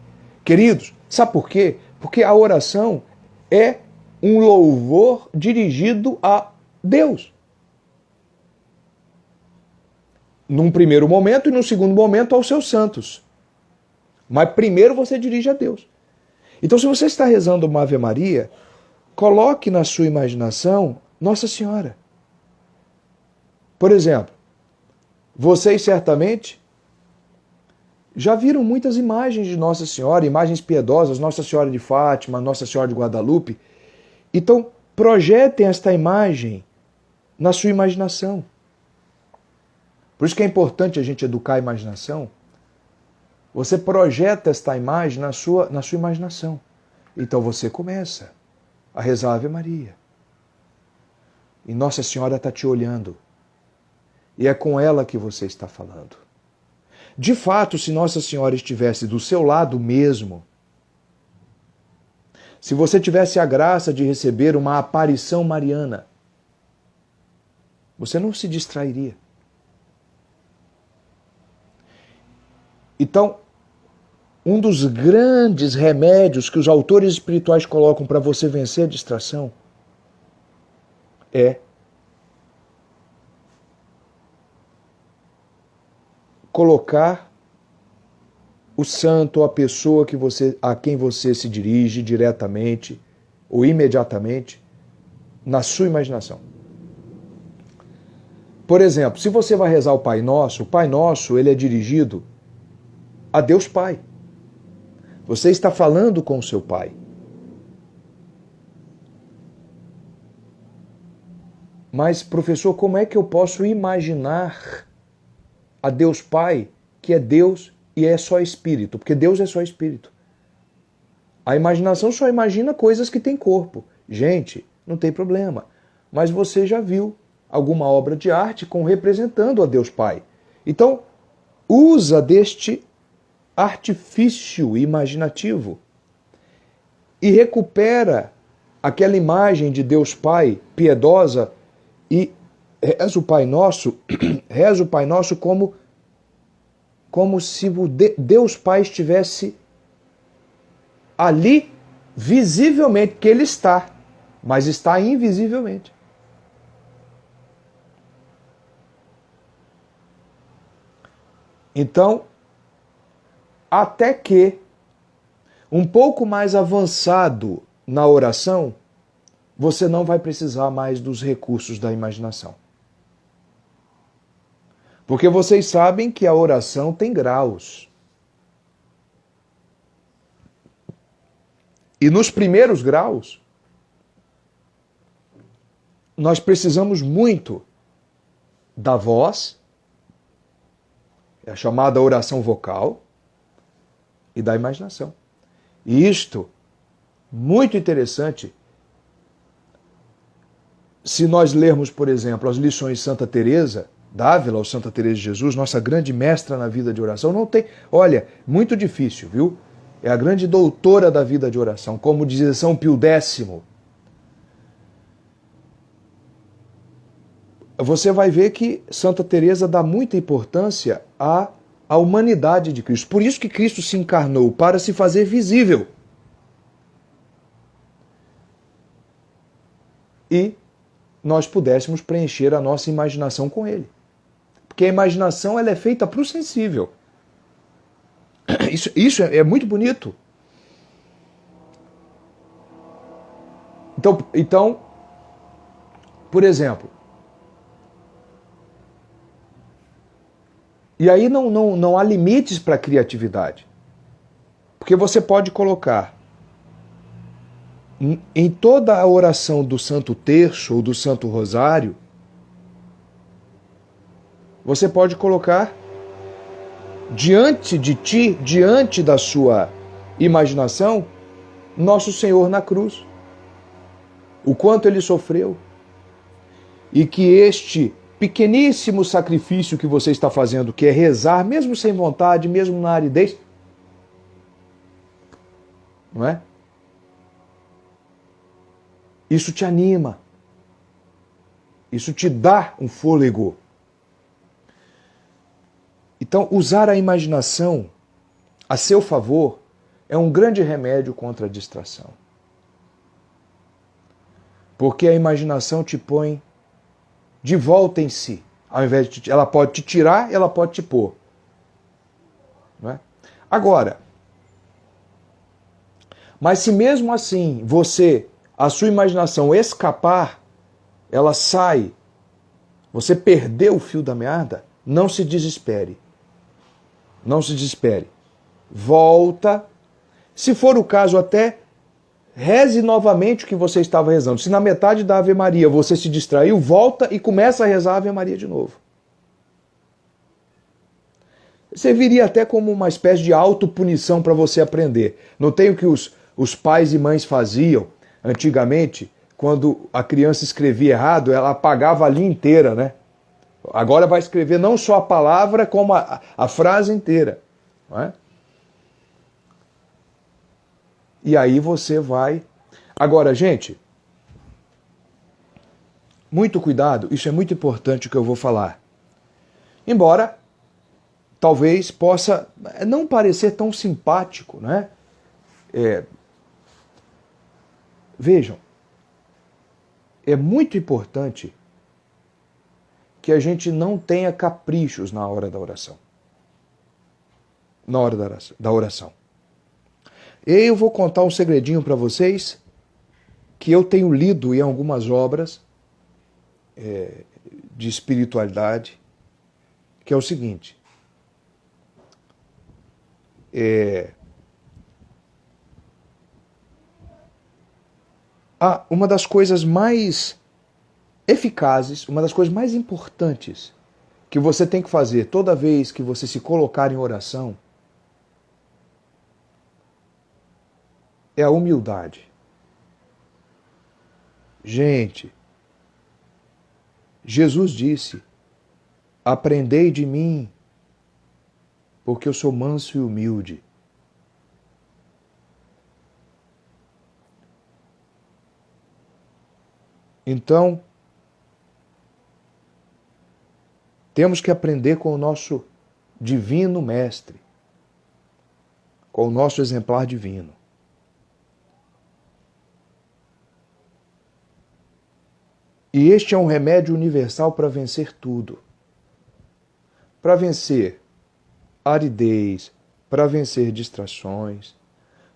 queridos, sabe por quê? Porque a oração é um louvor dirigido a Deus. Num primeiro momento e num segundo momento aos seus santos. Mas primeiro você dirige a Deus. Então, se você está rezando uma Ave Maria, coloque na sua imaginação Nossa Senhora. Por exemplo, vocês certamente já viram muitas imagens de Nossa Senhora, imagens piedosas, Nossa Senhora de Fátima, Nossa Senhora de Guadalupe. Então, projetem esta imagem na sua imaginação. Por isso que é importante a gente educar a imaginação. Você projeta esta imagem na sua imaginação. Então você começa a rezar a Ave Maria. E Nossa Senhora está te olhando. E é com ela que você está falando. De fato, se Nossa Senhora estivesse do seu lado mesmo, se você tivesse a graça de receber uma aparição mariana, você não se distrairia. Então, um dos grandes remédios que os autores espirituais colocam para você vencer a distração é colocar o santo ou a pessoa a quem você se dirige diretamente ou imediatamente na sua imaginação. Por exemplo, se você vai rezar o Pai Nosso, ele é dirigido a Deus Pai. Você está falando com o seu Pai. Mas, professor, como é que eu posso imaginar a Deus Pai, que é Deus e é só Espírito? Porque Deus é só Espírito. A imaginação só imagina coisas que têm corpo. Gente, não tem problema. Mas você já viu alguma obra de arte representando a Deus Pai. Então, usa deste artifício imaginativo e recupera aquela imagem de Deus Pai piedosa e reza o Pai Nosso como se o Deus Pai estivesse ali visivelmente, que ele está, mas está invisivelmente. Então, até que, um pouco mais avançado na oração, você não vai precisar mais dos recursos da imaginação. Porque vocês sabem que a oração tem graus. E nos primeiros graus, nós precisamos muito da voz, é a chamada oração vocal, e da imaginação. E isto, muito interessante, se nós lermos, por exemplo, as lições de Santa Teresa d'Ávila, ou Santa Teresa de Jesus, nossa grande mestra na vida de oração, não tem, olha, muito difícil, viu? É a grande doutora da vida de oração, como dizia São Pio X. Você vai ver que Santa Teresa dá muita importância à humanidade de Cristo. Por isso que Cristo se encarnou, para se fazer visível. E nós pudéssemos preencher a nossa imaginação com ele. Porque a imaginação ela é feita para o sensível. Isso é muito bonito. Então, por exemplo, e aí não há limites para a criatividade. Porque você pode colocar em toda a oração do Santo Terço ou do Santo Rosário, você pode colocar diante de ti, diante da sua imaginação, Nosso Senhor na cruz. O quanto ele sofreu. E que este pequeníssimo sacrifício que você está fazendo, que é rezar, mesmo sem vontade, mesmo na aridez, não é? Isso te anima. Isso te dá um fôlego. Então, usar a imaginação a seu favor é um grande remédio contra a distração. Porque a imaginação te põe de volta em si. Ao invés de ela pode te tirar, ela pode te pôr. Não é? Agora, mas se mesmo assim a sua imaginação escapar, ela sai, você perdeu o fio da meada, não se desespere. Não se desespere. Volta. Se for o caso, até reze novamente o que você estava rezando. Se na metade da Ave Maria você se distraiu, volta e começa a rezar a Ave Maria de novo. Serviria até como uma espécie de autopunição para você aprender. Não tem o que os pais e mães faziam antigamente, quando a criança escrevia errado, ela apagava a linha inteira, né? Agora vai escrever não só a palavra, como a frase inteira. Não é? E aí você vai... Agora, gente, muito cuidado, isso é muito importante o que eu vou falar. Embora talvez possa não parecer tão simpático, né? Vejam, é muito importante que a gente não tenha caprichos na hora da oração. Na hora da oração. E eu vou contar um segredinho para vocês que eu tenho lido em algumas obras de espiritualidade, que é o seguinte. Uma das coisas mais eficazes, uma das coisas mais importantes que você tem que fazer toda vez que você se colocar em oração é a humildade. Gente, Jesus disse: aprendei de mim, porque eu sou manso e humilde. Então, temos que aprender com o nosso divino mestre, com o nosso exemplar divino. E este é um remédio universal para vencer tudo. Para vencer aridez, para vencer distrações,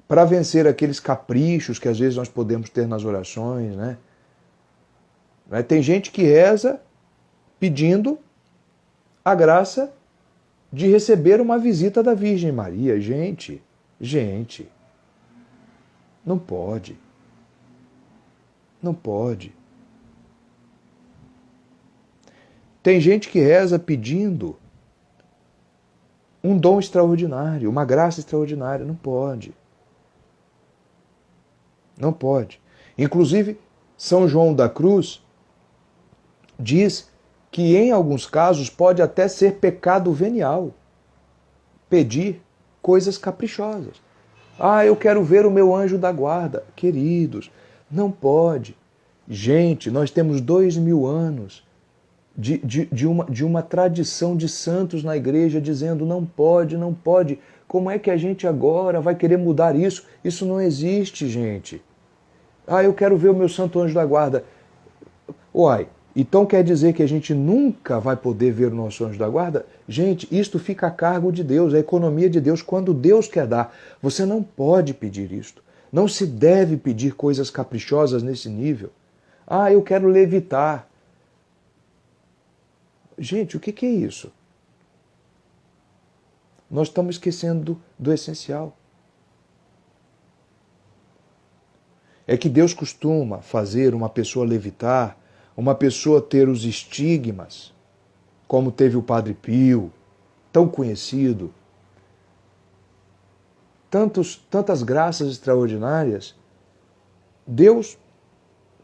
para vencer aqueles caprichos que às vezes nós podemos ter nas orações, né? Tem gente que reza pedindo a graça de receber uma visita da Virgem Maria. Gente, não pode. Não pode. Tem gente que reza pedindo um dom extraordinário, uma graça extraordinária. Não pode. Não pode. Inclusive, São João da Cruz diz que em alguns casos pode até ser pecado venial pedir coisas caprichosas. Eu quero ver o meu anjo da guarda. Queridos, não pode. Gente, nós temos 2000 anos de uma tradição de santos na igreja dizendo não pode, não pode. Como é que a gente agora vai querer mudar isso? Isso não existe, gente. Eu quero ver o meu santo anjo da guarda. Então quer dizer que a gente nunca vai poder ver o nosso anjo da guarda? Gente, isto fica a cargo de Deus, a economia de Deus, quando Deus quer dar. Você não pode pedir isto. Não se deve pedir coisas caprichosas nesse nível. Eu quero levitar. Gente, o que é isso? Nós estamos esquecendo do essencial. É que Deus costuma fazer uma pessoa levitar, uma pessoa ter os estigmas, como teve o Padre Pio, tão conhecido. Tantas graças extraordinárias. Deus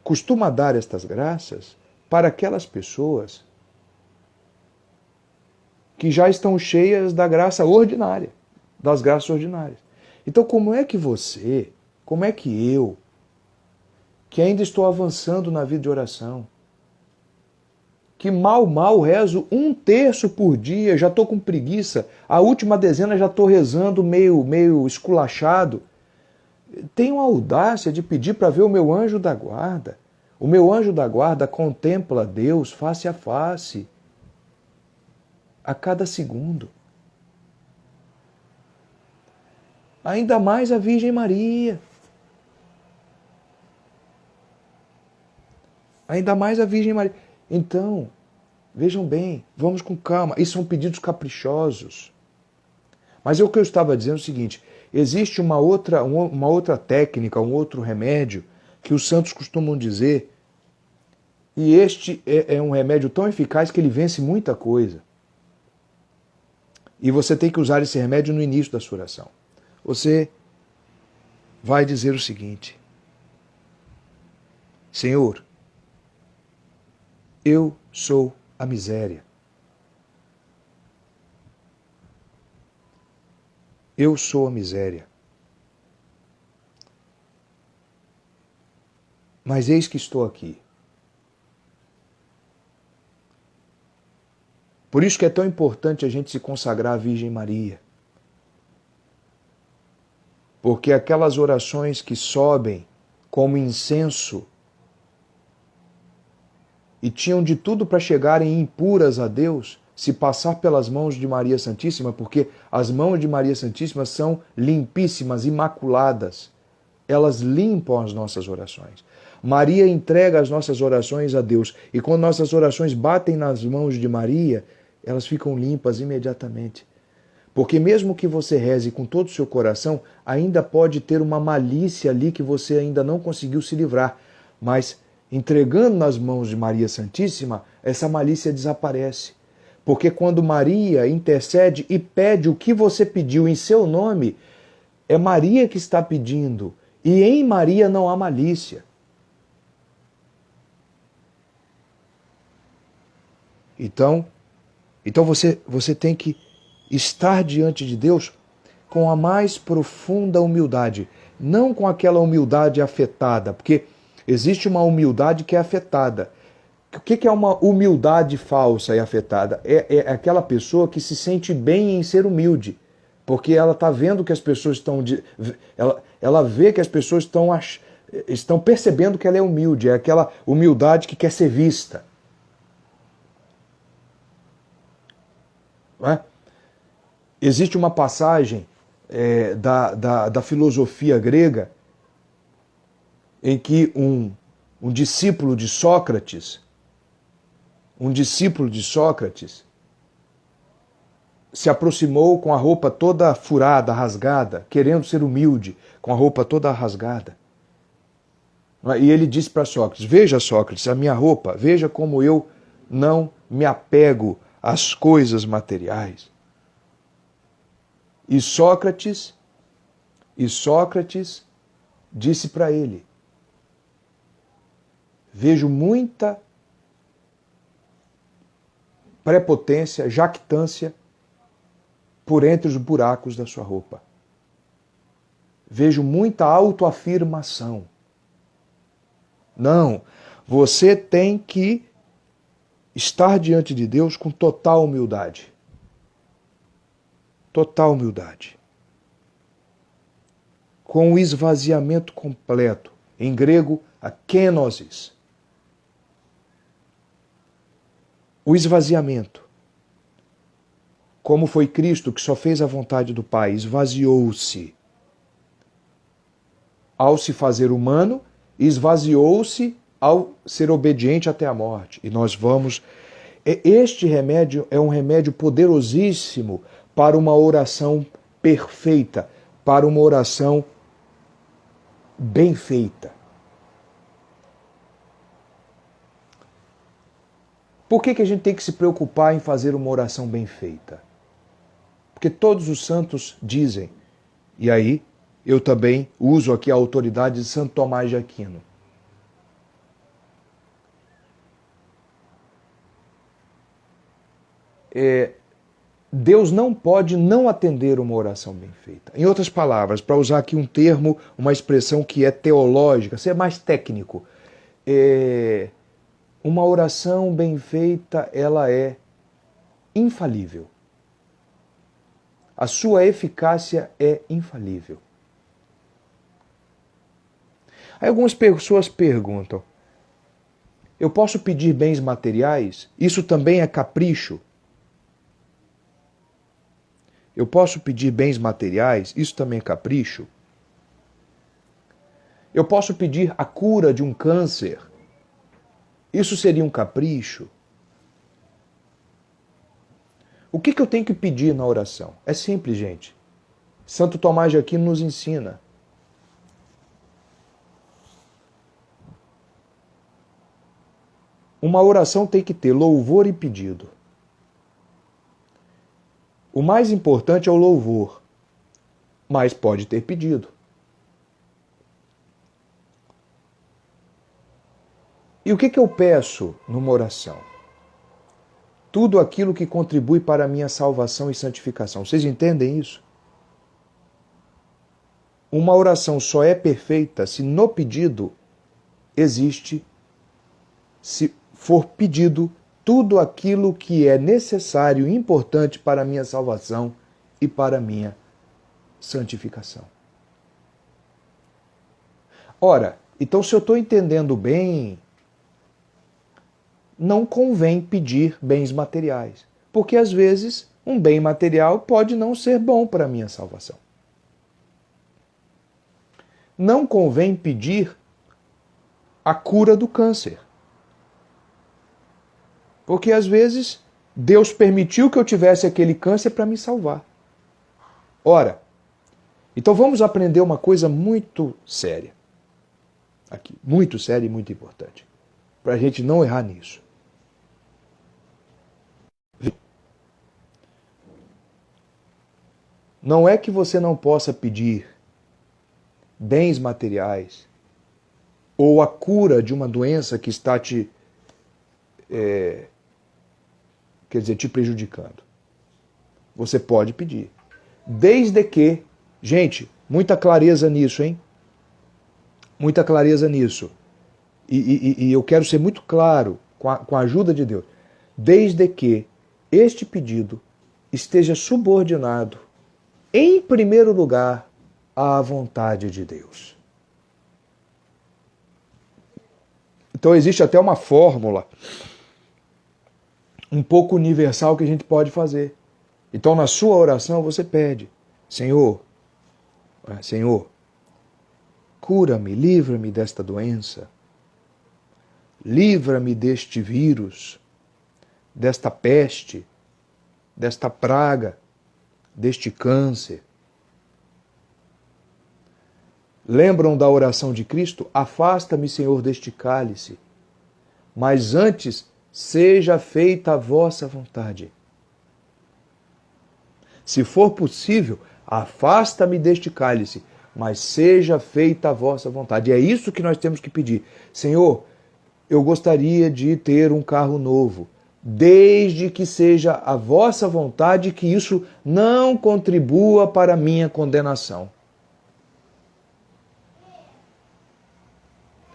costuma dar estas graças para aquelas pessoas que já estão cheias da graça ordinária, das graças ordinárias. Então, como é que você, como é que eu, que ainda estou avançando na vida de oração, que mal rezo 1/3 por dia, já estou com preguiça, a última dezena já estou rezando meio esculachado, tenho a audácia de pedir para ver o meu anjo da guarda. O meu anjo da guarda contempla Deus face a face, a cada segundo. Ainda mais a Virgem Maria. Ainda mais a Virgem Maria. Então, vejam bem, vamos com calma. Isso são pedidos caprichosos. Mas o que eu estava dizendo é o seguinte: existe uma outra técnica, um outro remédio que os santos costumam dizer, e este é um remédio tão eficaz que ele vence muita coisa. E você tem que usar esse remédio no início da sua oração. Você vai dizer o seguinte: Senhor, eu sou a miséria. Eu sou a miséria. Mas eis que estou aqui. Por isso que é tão importante a gente se consagrar à Virgem Maria. Porque aquelas orações que sobem como incenso e tinham de tudo para chegarem impuras a Deus, se passar pelas mãos de Maria Santíssima, porque as mãos de Maria Santíssima são limpíssimas, imaculadas. Elas limpam as nossas orações. Maria entrega as nossas orações a Deus. E quando nossas orações batem nas mãos de Maria, elas ficam limpas imediatamente. Porque mesmo que você reze com todo o seu coração, ainda pode ter uma malícia ali que você ainda não conseguiu se livrar. Mas entregando nas mãos de Maria Santíssima, essa malícia desaparece. Porque quando Maria intercede e pede o que você pediu em seu nome, é Maria que está pedindo. E em Maria não há malícia. Então você tem que estar diante de Deus com a mais profunda humildade. Não com aquela humildade afetada, porque existe uma humildade que é afetada. O que é uma humildade falsa e afetada? É aquela pessoa que se sente bem em ser humilde, porque ela está vendo que as pessoas estão... Ela vê que as pessoas estão percebendo que ela é humilde, é aquela humildade que quer ser vista. Não é? Existe uma passagem da filosofia grega em que um discípulo de Sócrates se aproximou com a roupa toda furada, rasgada, querendo ser humilde, com a roupa toda rasgada. E ele disse para Sócrates: veja, Sócrates, a minha roupa, veja como eu não me apego às coisas materiais. E Sócrates disse para ele: vejo muita prepotência, jactância por entre os buracos da sua roupa. Vejo muita autoafirmação. Não, você tem que estar diante de Deus com total humildade. Total humildade. Com o esvaziamento completo. Em grego, a kenosis. O esvaziamento. Como foi Cristo que só fez a vontade do Pai, esvaziou-se. Ao se fazer humano, esvaziou-se ao ser obediente até a morte. E nós vamos... Este remédio é um remédio poderosíssimo para uma oração perfeita, para uma oração bem feita. Por que a gente tem que se preocupar em fazer uma oração bem feita? Porque todos os santos dizem, e aí eu também uso aqui a autoridade de Santo Tomás de Aquino. Deus não pode não atender uma oração bem feita. Em outras palavras, para usar aqui um termo, uma expressão que é teológica, ser mais técnico, uma oração bem feita, ela é infalível. A sua eficácia é infalível. Aí algumas pessoas perguntam, eu posso pedir bens materiais? Isso também é capricho? Eu posso pedir bens materiais? Isso também é capricho? Eu posso pedir a cura de um câncer? Isso seria um capricho? O que eu tenho que pedir na oração? É simples, gente. Santo Tomás de Aquino nos ensina. Uma oração tem que ter louvor e pedido. O mais importante é o louvor, mas pode ter pedido. E o que eu peço numa oração? Tudo aquilo que contribui para a minha salvação e santificação. Vocês entendem isso? Uma oração só é perfeita se no pedido existe, se for pedido tudo aquilo que é necessário e importante para a minha salvação e para a minha santificação. Ora, então se eu estou entendendo bem, não convém pedir bens materiais, porque às vezes um bem material pode não ser bom para a minha salvação. Não convém pedir a cura do câncer, porque às vezes Deus permitiu que eu tivesse aquele câncer para me salvar. Ora, então vamos aprender uma coisa muito séria aqui, muito séria e muito importante, para a gente não errar nisso. Não é que você não possa pedir bens materiais ou a cura de uma doença que está te prejudicando. Você pode pedir. Desde que, gente, muita clareza nisso, hein? Muita clareza nisso. E eu quero ser muito claro com a ajuda de Deus. Desde que este pedido esteja subordinado, em primeiro lugar, à vontade de Deus. Então existe até uma fórmula um pouco universal que a gente pode fazer. Então na sua oração você pede, Senhor, cura-me, livra-me desta doença, livra-me deste vírus, desta peste, desta praga, deste câncer. Lembram da oração de Cristo? Afasta-me, Senhor, deste cálice, mas antes seja feita a vossa vontade. Se for possível, afasta-me deste cálice, mas seja feita a vossa vontade. E é isso que nós temos que pedir. Senhor, eu gostaria de ter um carro novo, desde que seja a vossa vontade, que isso não contribua para a minha condenação.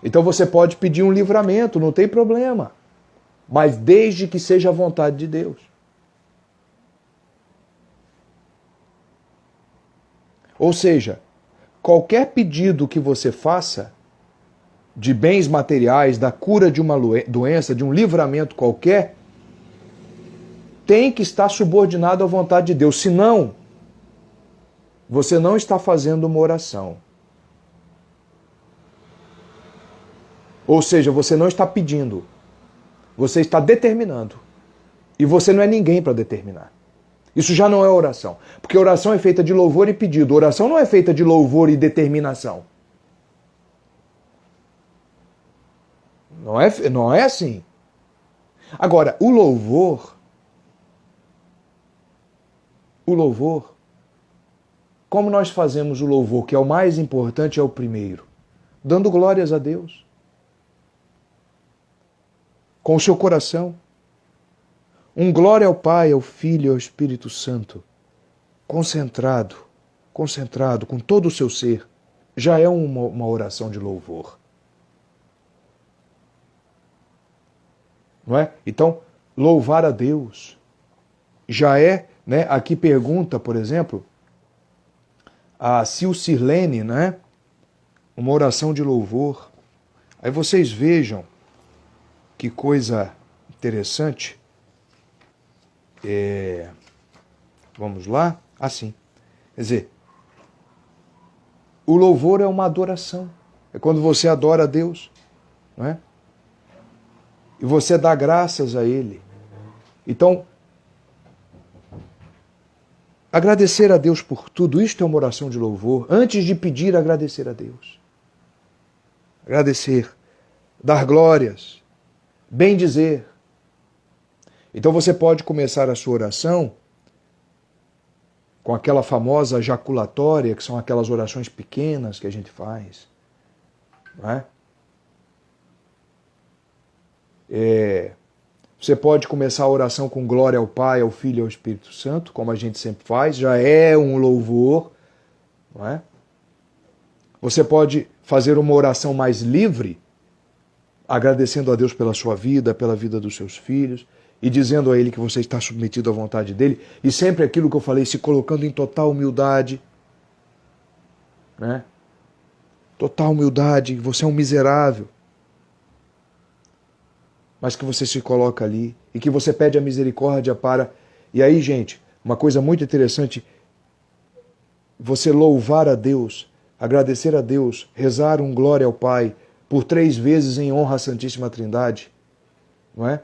Então você pode pedir um livramento, não tem problema, mas desde que seja a vontade de Deus. Ou seja, qualquer pedido que você faça de bens materiais, da cura de uma doença, de um livramento qualquer, tem que estar subordinado à vontade de Deus. Senão, você não está fazendo uma oração. Ou seja, você não está pedindo, você está determinando. E você não é ninguém para determinar. Isso já não é oração. Porque oração é feita de louvor e pedido. Oração não é feita de louvor e determinação. Não é assim. Agora, o louvor, como nós fazemos o louvor, que é o mais importante, é o primeiro? Dando glórias a Deus. Com o seu coração. Um glória ao Pai, ao Filho e ao Espírito Santo, concentrado com todo o seu ser, já é uma oração de louvor. Não é? Então, louvar a Deus já é, né? Aqui pergunta, por exemplo, a Sil Sirlene, né? Uma oração de louvor. Aí vocês vejam que coisa interessante. Vamos lá? Assim. Quer dizer, o louvor é uma adoração. É quando você adora a Deus, não é? E você dá graças a Ele. Então, agradecer a Deus por tudo, isto é uma oração de louvor. Antes de pedir, agradecer a Deus. Agradecer, dar glórias, bem dizer. Então você pode começar a sua oração com aquela famosa jaculatória, que são aquelas orações pequenas que a gente faz, não é? Você pode começar a oração com glória ao Pai, ao Filho e ao Espírito Santo, como a gente sempre faz, já é um louvor, não é? Você pode fazer uma oração mais livre, agradecendo a Deus pela sua vida, pela vida dos seus filhos, e dizendo a Ele que você está submetido à vontade dEle, e sempre aquilo que eu falei, se colocando em total humildade, né? Total humildade, você é um miserável, mas que você se coloca ali e que você pede a misericórdia para... E aí, gente, uma coisa muito interessante, você louvar a Deus, agradecer a Deus, rezar um glória ao Pai por 3 vezes em honra à Santíssima Trindade, não é?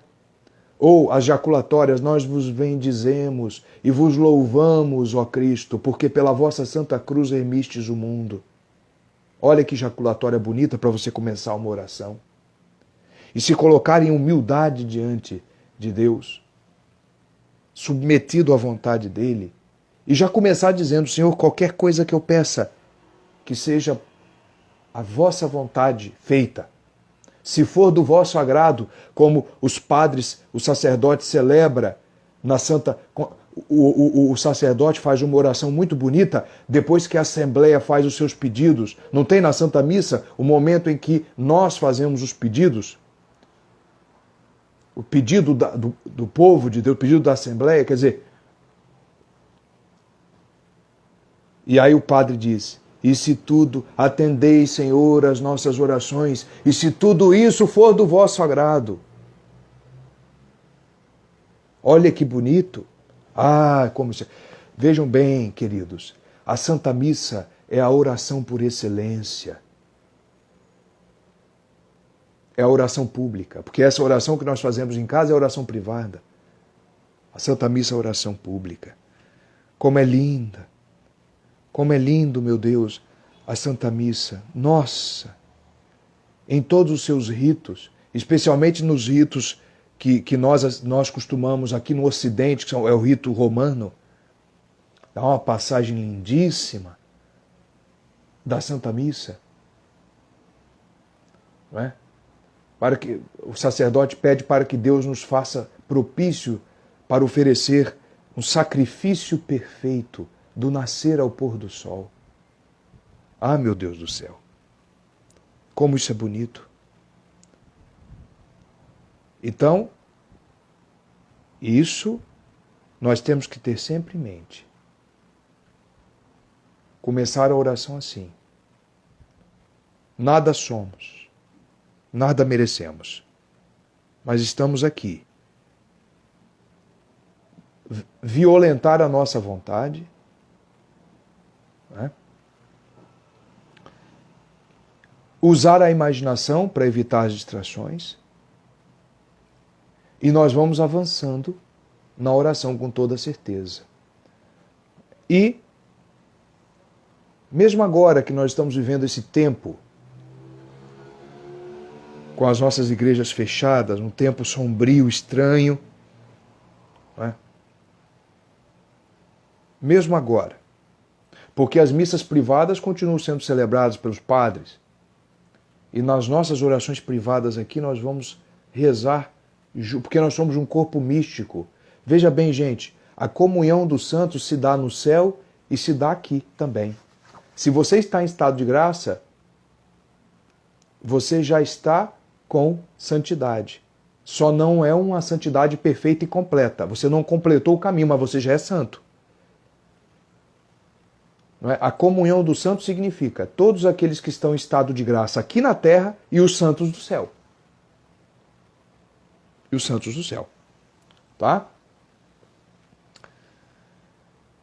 Ou as jaculatórias, nós vos bendizemos e vos louvamos, ó Cristo, porque pela vossa santa cruz remistes o mundo. Olha que jaculatória bonita para você começar uma oração. E se colocar em humildade diante de Deus, submetido à vontade dEle, e já começar dizendo, Senhor, qualquer coisa que eu peça, que seja a vossa vontade feita. Se for do vosso agrado, como os padres, o sacerdote celebra na Santa... O sacerdote faz uma oração muito bonita depois que a Assembleia faz os seus pedidos. Não tem na Santa Missa o momento em que nós fazemos os pedidos? O pedido do povo de Deus, o pedido da Assembleia, quer dizer... E aí o padre diz, e se tudo, atendei, Senhor, as nossas orações, e se tudo isso for do vosso agrado. Olha que bonito. Ah, como... Vejam bem, queridos, a Santa Missa é a oração por excelência. É a oração pública, porque essa oração que nós fazemos em casa é a oração privada. A Santa Missa é a oração pública. Como é linda, como é lindo, meu Deus, a Santa Missa. Nossa! Em todos os seus ritos, especialmente nos ritos que nós costumamos aqui no Ocidente, que é o rito romano, dá uma passagem lindíssima da Santa Missa. Não é? Para que o sacerdote pede para que Deus nos faça propício para oferecer um sacrifício perfeito do nascer ao pôr do sol. Ah, meu Deus do céu! Como isso é bonito! Então, isso nós temos que ter sempre em mente. Começar a oração assim. Nada somos. Nada merecemos, mas estamos aqui. Violentar a nossa vontade, né? Usar a imaginação para evitar as distrações, e nós vamos avançando na oração com toda certeza. E, mesmo agora que nós estamos vivendo esse tempo com as nossas igrejas fechadas, um tempo sombrio, estranho, não é? Mesmo agora, porque as missas privadas continuam sendo celebradas pelos padres, e nas nossas orações privadas aqui nós vamos rezar, porque nós somos um corpo místico, Veja bem, gente, a comunhão dos santos se dá no céu e se dá aqui também. Se você está em estado de graça, você já está com santidade. Só não é uma santidade perfeita e completa. Você não completou o caminho, mas você já é santo. Não é? A comunhão dos santos significa todos aqueles que estão em estado de graça aqui na terra e os santos do céu. E os santos do céu. Tá?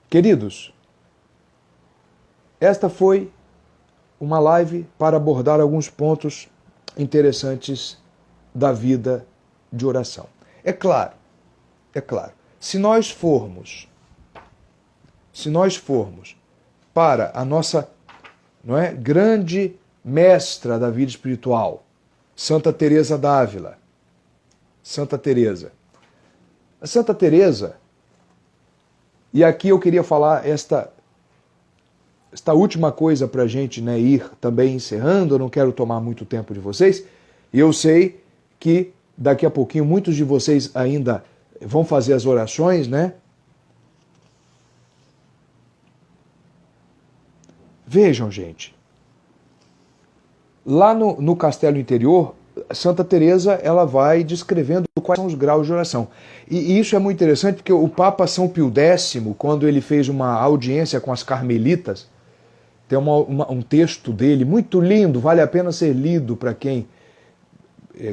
Queridos, esta foi uma live para abordar alguns pontos interessantes da vida de oração. É claro, se nós formos para a nossa, não é, grande mestra da vida espiritual, Santa Teresa d'Ávila, Santa Teresa. A Santa Teresa, e aqui eu queria falar esta última coisa para a gente, né, ir também encerrando, eu não quero tomar muito tempo de vocês, e eu sei que daqui a pouquinho muitos de vocês ainda vão fazer as orações, né? Vejam, gente, lá no Castelo Interior, Santa Teresa ela vai descrevendo quais são os graus de oração. E isso é muito interessante porque o Papa São Pio X, quando ele fez uma audiência com as carmelitas, tem um texto dele muito lindo, vale a pena ser lido para quem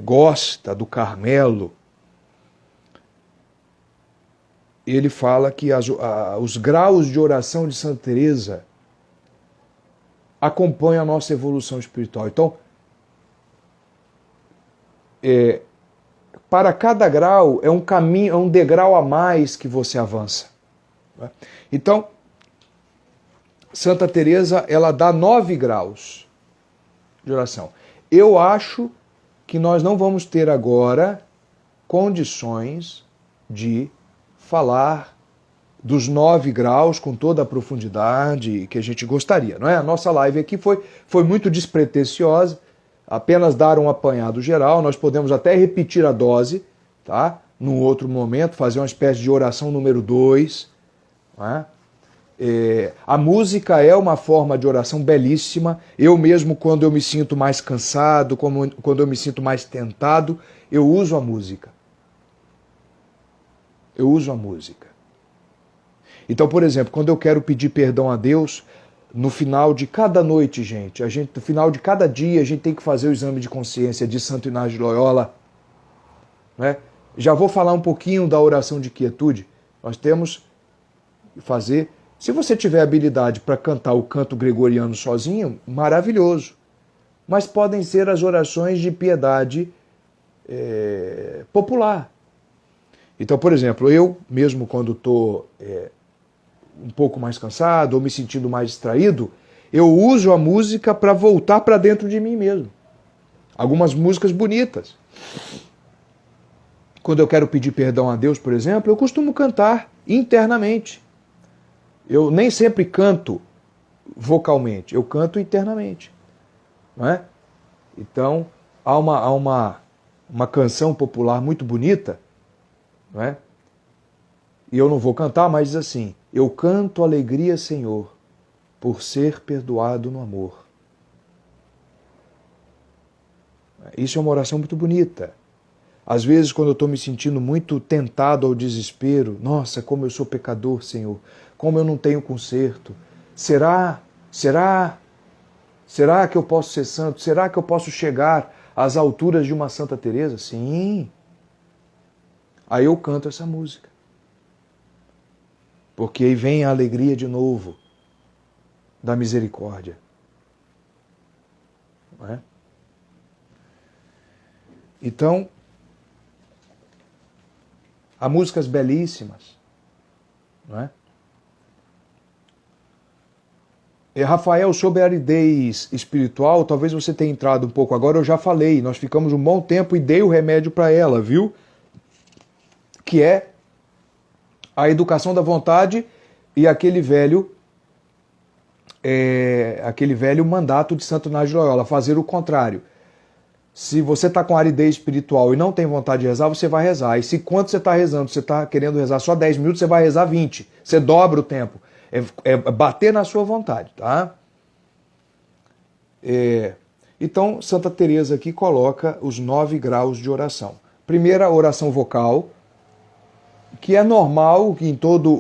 gosta do Carmelo. Ele fala que os graus de oração de Santa Teresa acompanham a nossa evolução espiritual. Então, para cada grau é um caminho, é um degrau a mais que você avança. Então, Santa Teresa, ela dá 9 graus de oração. Eu acho que nós não vamos ter agora condições de falar dos 9 graus com toda a profundidade que a gente gostaria, não é? A nossa live aqui foi muito despretensiosa, apenas dar um apanhado geral, nós podemos até repetir a dose, tá? Num outro momento, fazer uma espécie de oração número 2, não é? A música é uma forma de oração belíssima. Eu mesmo, quando eu me sinto mais cansado, quando eu me sinto mais tentado, eu uso a música. Eu uso a música. Então, por exemplo, quando eu quero pedir perdão a Deus, no final de cada noite, gente, no final de cada dia, a gente tem que fazer o exame de consciência de Santo Inácio de Loyola. Né? Já vou falar um pouquinho da oração de quietude. Nós temos que fazer. Se você tiver habilidade para cantar o canto gregoriano sozinho, maravilhoso. Mas podem ser as orações de piedade popular. Então, por exemplo, eu mesmo quando estou um pouco mais cansado ou me sentindo mais distraído, eu uso a música para voltar para dentro de mim mesmo. Algumas músicas bonitas. Quando eu quero pedir perdão a Deus, por exemplo, eu costumo cantar internamente. Eu nem sempre canto vocalmente, eu canto internamente. Não é? Então, há uma canção popular muito bonita, não é? E eu não vou cantar, mas diz assim: eu canto alegria, Senhor, por ser perdoado no amor. Isso é uma oração muito bonita. Às vezes, quando eu estou me sentindo muito tentado ao desespero, nossa, como eu sou pecador, Senhor, como eu não tenho conserto. Será que eu posso ser santo? Será que eu posso chegar às alturas de uma Santa Teresa? Sim. Aí eu canto essa música. Porque aí vem a alegria de novo da misericórdia. Não é? Então, há músicas belíssimas, não é? Rafael, sobre a aridez espiritual, talvez você tenha entrado um pouco agora, eu já falei, nós ficamos um bom tempo e dei o remédio para ela, viu? Que é a educação da vontade e aquele velho mandato de Santo Inácio de Loyola, fazer o contrário. Se você está com aridez espiritual e não tem vontade de rezar, você vai rezar. E se quando você está rezando, você está querendo rezar só 10 minutos, você vai rezar 20. Você dobra o tempo. É bater na sua vontade, tá? Então, Santa Teresa aqui coloca os 9 graus de oração. Primeira, oração vocal, que é normal que em todo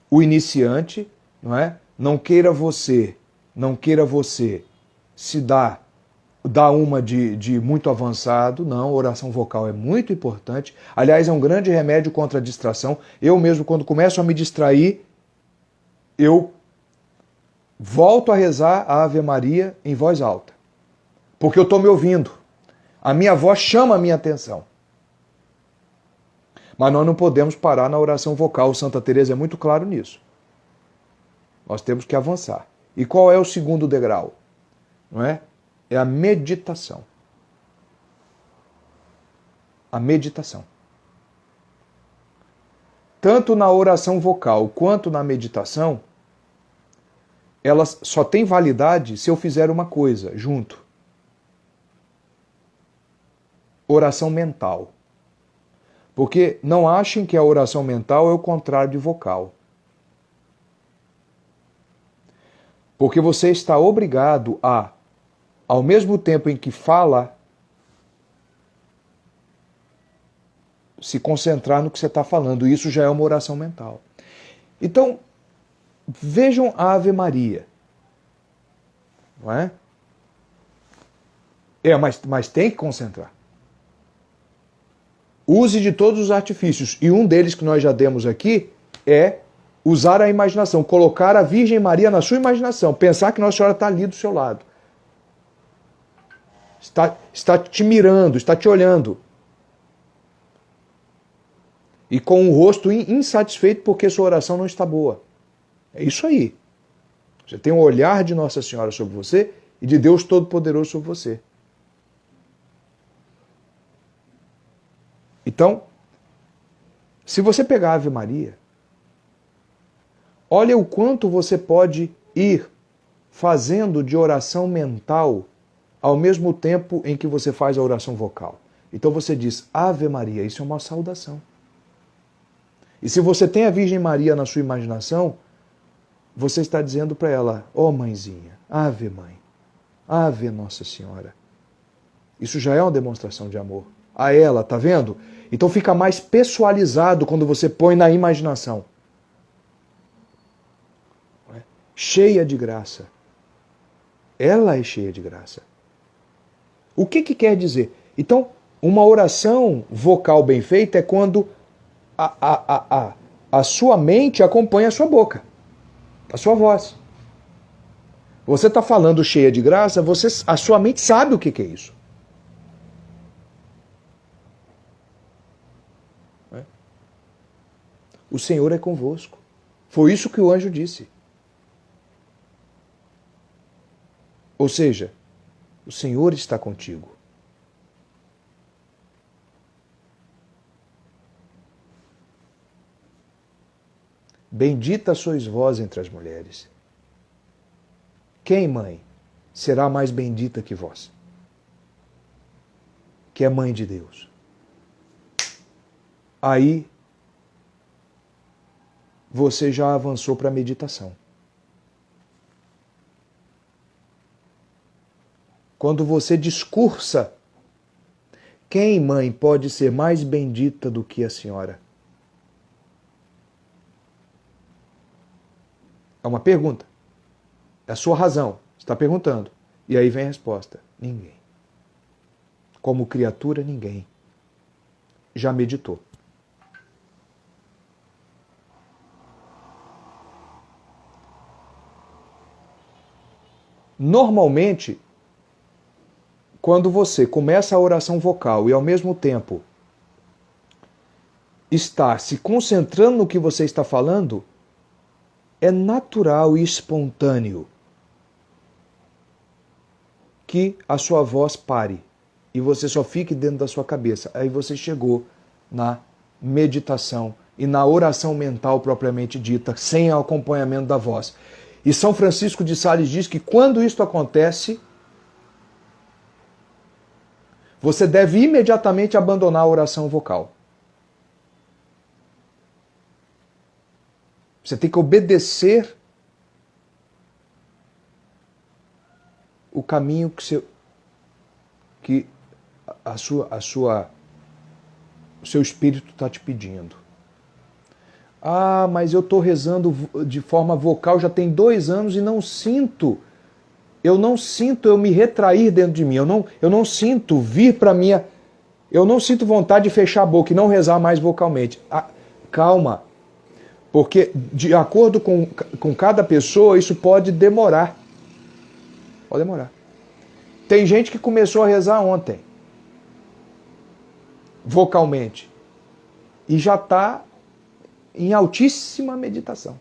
o iniciante, não é? Não queira você se dar uma de muito avançado, não, oração vocal é muito importante. Aliás, é um grande remédio contra a distração. Eu mesmo, quando começo a me distrair, eu volto a rezar a Ave Maria em voz alta, porque eu estou me ouvindo. A minha voz chama a minha atenção. Mas nós não podemos parar na oração vocal. Santa Teresa é muito claro nisso. Nós temos que avançar. E qual é o segundo degrau? Não é? É a meditação. A meditação. Tanto na oração vocal quanto na meditação, elas só têm validade se eu fizer uma coisa junto. Oração mental. Porque não achem que a oração mental é o contrário de vocal. Porque você está obrigado a, ao mesmo tempo em que fala, se concentrar no que você está falando. Isso já é uma oração mental. Então, vejam a Ave Maria. Não é? Mas tem que concentrar. Use de todos os artifícios. E um deles que nós já demos aqui é usar a imaginação. Colocar a Virgem Maria na sua imaginação. Pensar que Nossa Senhora está ali do seu lado. Está te mirando, está te olhando. E com o rosto insatisfeito porque sua oração não está boa. É isso aí. Você tem um olhar de Nossa Senhora sobre você e de Deus Todo-Poderoso sobre você. Então, se você pegar a Ave Maria, olha o quanto você pode ir fazendo de oração mental ao mesmo tempo em que você faz a oração vocal. Então você diz Ave Maria, isso é uma saudação. E se você tem a Virgem Maria na sua imaginação, você está dizendo para ela, ó mãezinha, Ave Mãe, Ave Nossa Senhora. Isso já é uma demonstração de amor. A ela, tá vendo? Então fica mais pessoalizado quando você põe na imaginação. Cheia de graça. Ela é cheia de graça. O que quer dizer? Então, uma oração vocal bem feita é quando a sua mente acompanha a sua boca, a sua voz. Você está falando cheia de graça, a sua mente sabe o que é isso. O Senhor é convosco. Foi isso que o anjo disse. Ou seja, o Senhor está contigo. Bendita sois vós entre as mulheres. Quem, mãe, será mais bendita que vós? Que é mãe de Deus. Aí, você já avançou para a meditação. Quando você discursa, quem, mãe, pode ser mais bendita do que a senhora? É uma pergunta. É a sua razão. Você está perguntando. E aí vem a resposta. Ninguém. Como criatura, ninguém. Já meditou. Normalmente, quando você começa a oração vocal e ao mesmo tempo está se concentrando no que você está falando, é natural e espontâneo que a sua voz pare e você só fique dentro da sua cabeça. Aí você chegou na meditação e na oração mental propriamente dita, sem o acompanhamento da voz. E São Francisco de Sales diz que quando isto acontece, você deve imediatamente abandonar a oração vocal. Você tem que obedecer o caminho que o seu espírito está te pedindo. Ah, mas eu estou rezando de forma vocal já tem 2 anos e não sinto. Eu não sinto eu me retrair dentro de mim. Eu não sinto vir para minha... Eu não sinto vontade de fechar a boca e não rezar mais vocalmente. Ah, calma. Porque, de acordo com cada pessoa, isso pode demorar. Pode demorar. Tem gente que começou a rezar ontem, vocalmente, e já está em altíssima meditação.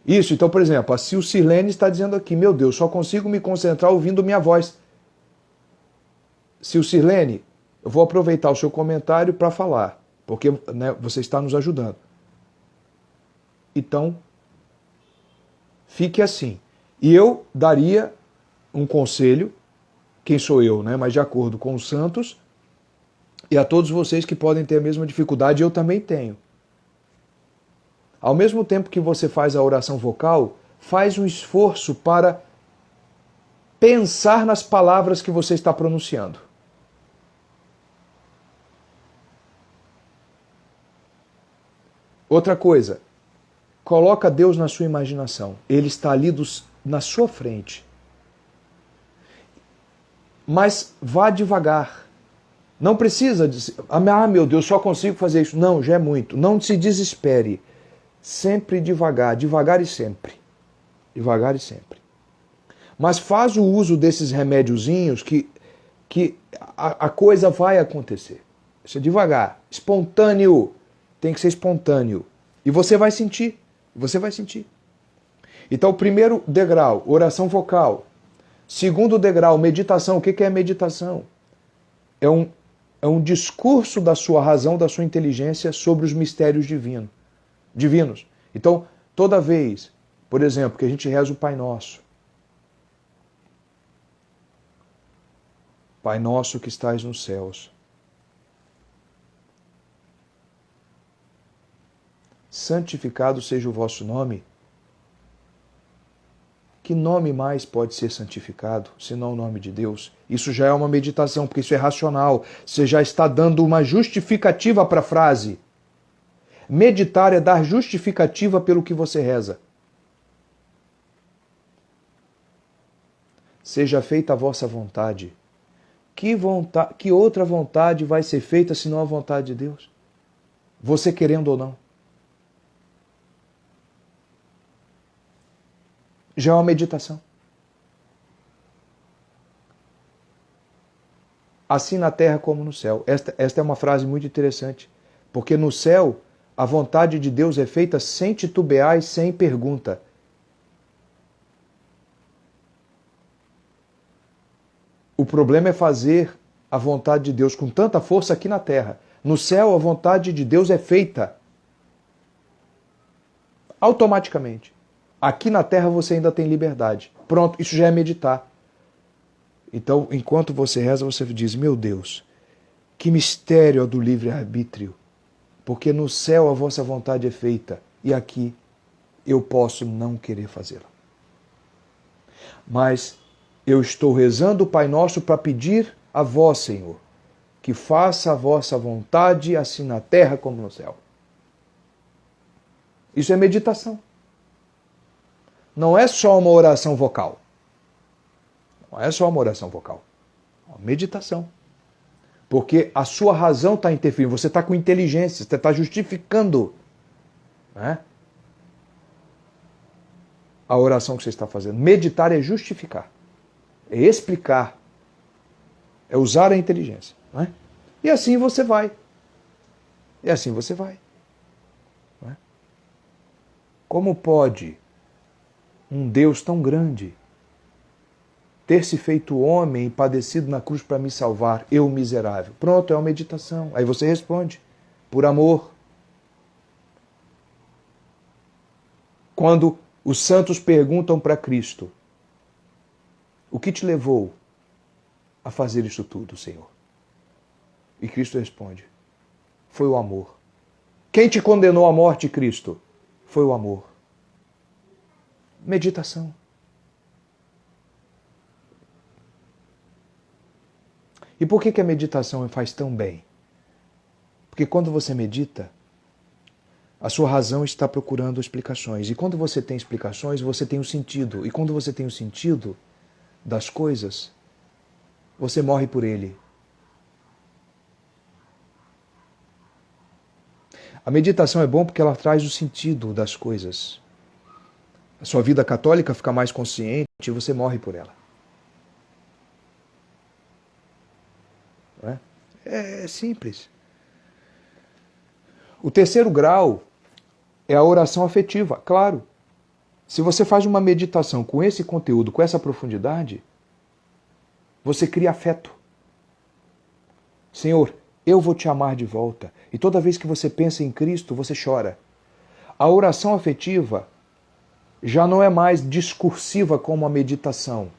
Isso, então, por exemplo, a Silcilene está dizendo aqui, meu Deus, só consigo me concentrar ouvindo minha voz. Silcilene, eu vou aproveitar o seu comentário para falar, porque, né, você está nos ajudando. Então, fique assim. E eu daria um conselho, quem sou eu, né? Mas de acordo com os santos, e a todos vocês que podem ter a mesma dificuldade, eu também tenho. Ao mesmo tempo que você faz a oração vocal, faz um esforço para pensar nas palavras que você está pronunciando. Outra coisa, coloca Deus na sua imaginação. Ele está ali na sua frente. Mas vá devagar. Não precisa dizer, ah, meu Deus, só consigo fazer isso. Não, já é muito. Não se desespere. Sempre devagar, devagar e sempre. Devagar e sempre. Mas faz o uso desses remédiozinhos que a coisa vai acontecer. Isso é devagar, espontâneo. Tem que ser espontâneo. E você vai sentir. Você vai sentir. Então, o primeiro degrau, oração vocal. Segundo degrau, meditação. O que é meditação? É um discurso da sua razão, da sua inteligência sobre os mistérios divinos. Então, toda vez, por exemplo, que a gente reza o Pai Nosso. Pai Nosso que estais nos céus. Santificado seja o vosso nome. Que nome mais pode ser santificado, senão o nome de Deus? Isso já é uma meditação, porque isso é racional. Você já está dando uma justificativa para a frase. Meditar é dar justificativa pelo que você reza. Seja feita a vossa vontade. Que outra vontade vai ser feita senão a vontade de Deus? Você querendo ou não. Já é uma meditação. Assim na terra como no céu. Esta é uma frase muito interessante, porque no céu a vontade de Deus é feita sem titubear e sem pergunta. O problema é fazer a vontade de Deus com tanta força aqui na terra. No céu a vontade de Deus é feita automaticamente. Aqui na terra você ainda tem liberdade. Pronto, isso já é meditar. Então, enquanto você reza, você diz, meu Deus, que mistério do livre-arbítrio. Porque no céu a vossa vontade é feita e aqui eu posso não querer fazê-la. Mas eu estou rezando o Pai Nosso para pedir a vós, Senhor, que faça a vossa vontade assim na terra como no céu. Isso é meditação. Não é só uma oração vocal. Não é só uma oração vocal. É uma meditação. Porque a sua razão está interferindo. Você está com inteligência, você está justificando, né, a oração que você está fazendo. Meditar é justificar. É explicar. É usar a inteligência. Né? E assim você vai. E assim você vai. Né? Como pode um Deus tão grande ter se feito homem e padecido na cruz para me salvar, eu miserável? Pronto, é uma meditação. Aí você responde, por amor. Quando os santos perguntam para Cristo, o que te levou a fazer isso tudo, Senhor? E Cristo responde: foi o amor. Quem te condenou à morte, Cristo? Foi o amor. Meditação. E por que a meditação faz tão bem? Porque quando você medita, a sua razão está procurando explicações. E quando você tem explicações, você tem o sentido. E quando você tem o sentido das coisas, você morre por ele. A meditação é bom porque ela traz o sentido das coisas. A sua vida católica fica mais consciente e você morre por ela. Não é? É simples. O terceiro grau é a oração afetiva. Claro, se você faz uma meditação com esse conteúdo, com essa profundidade, você cria afeto. Senhor, eu vou te amar de volta. E toda vez que você pensa em Cristo, você chora. A oração afetiva já não é mais discursiva como a meditação.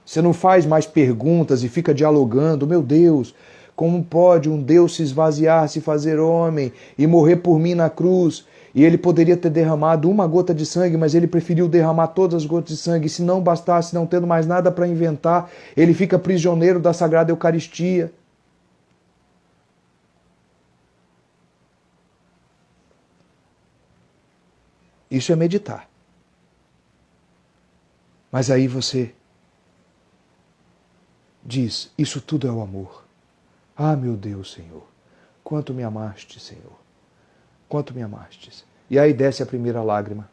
Você não faz mais perguntas e fica dialogando. Meu Deus, como pode um Deus se esvaziar, se fazer homem e morrer por mim na cruz? E ele poderia ter derramado uma gota de sangue, mas ele preferiu derramar todas as gotas de sangue. E se não bastasse, não tendo mais nada para inventar, ele fica prisioneiro da Sagrada Eucaristia. Isso é meditar. Mas aí você diz, isso tudo é o amor. Ah, meu Deus, Senhor, quanto me amaste, Senhor. Quanto me amastes. E aí desce a primeira lágrima.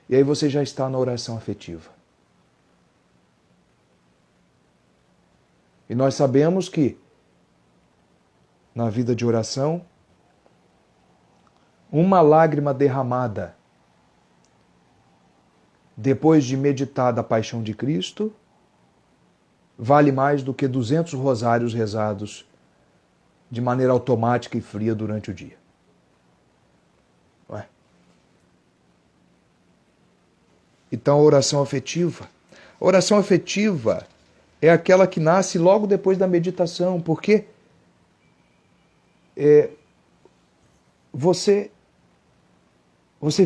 E aí você já está na oração afetiva. E nós sabemos que na vida de oração, uma lágrima derramada depois de meditar da paixão de Cristo vale mais do que 200 rosários rezados de maneira automática e fria durante o dia. Não é? Então a oração afetiva. A oração afetiva é aquela que nasce logo depois da meditação, porque você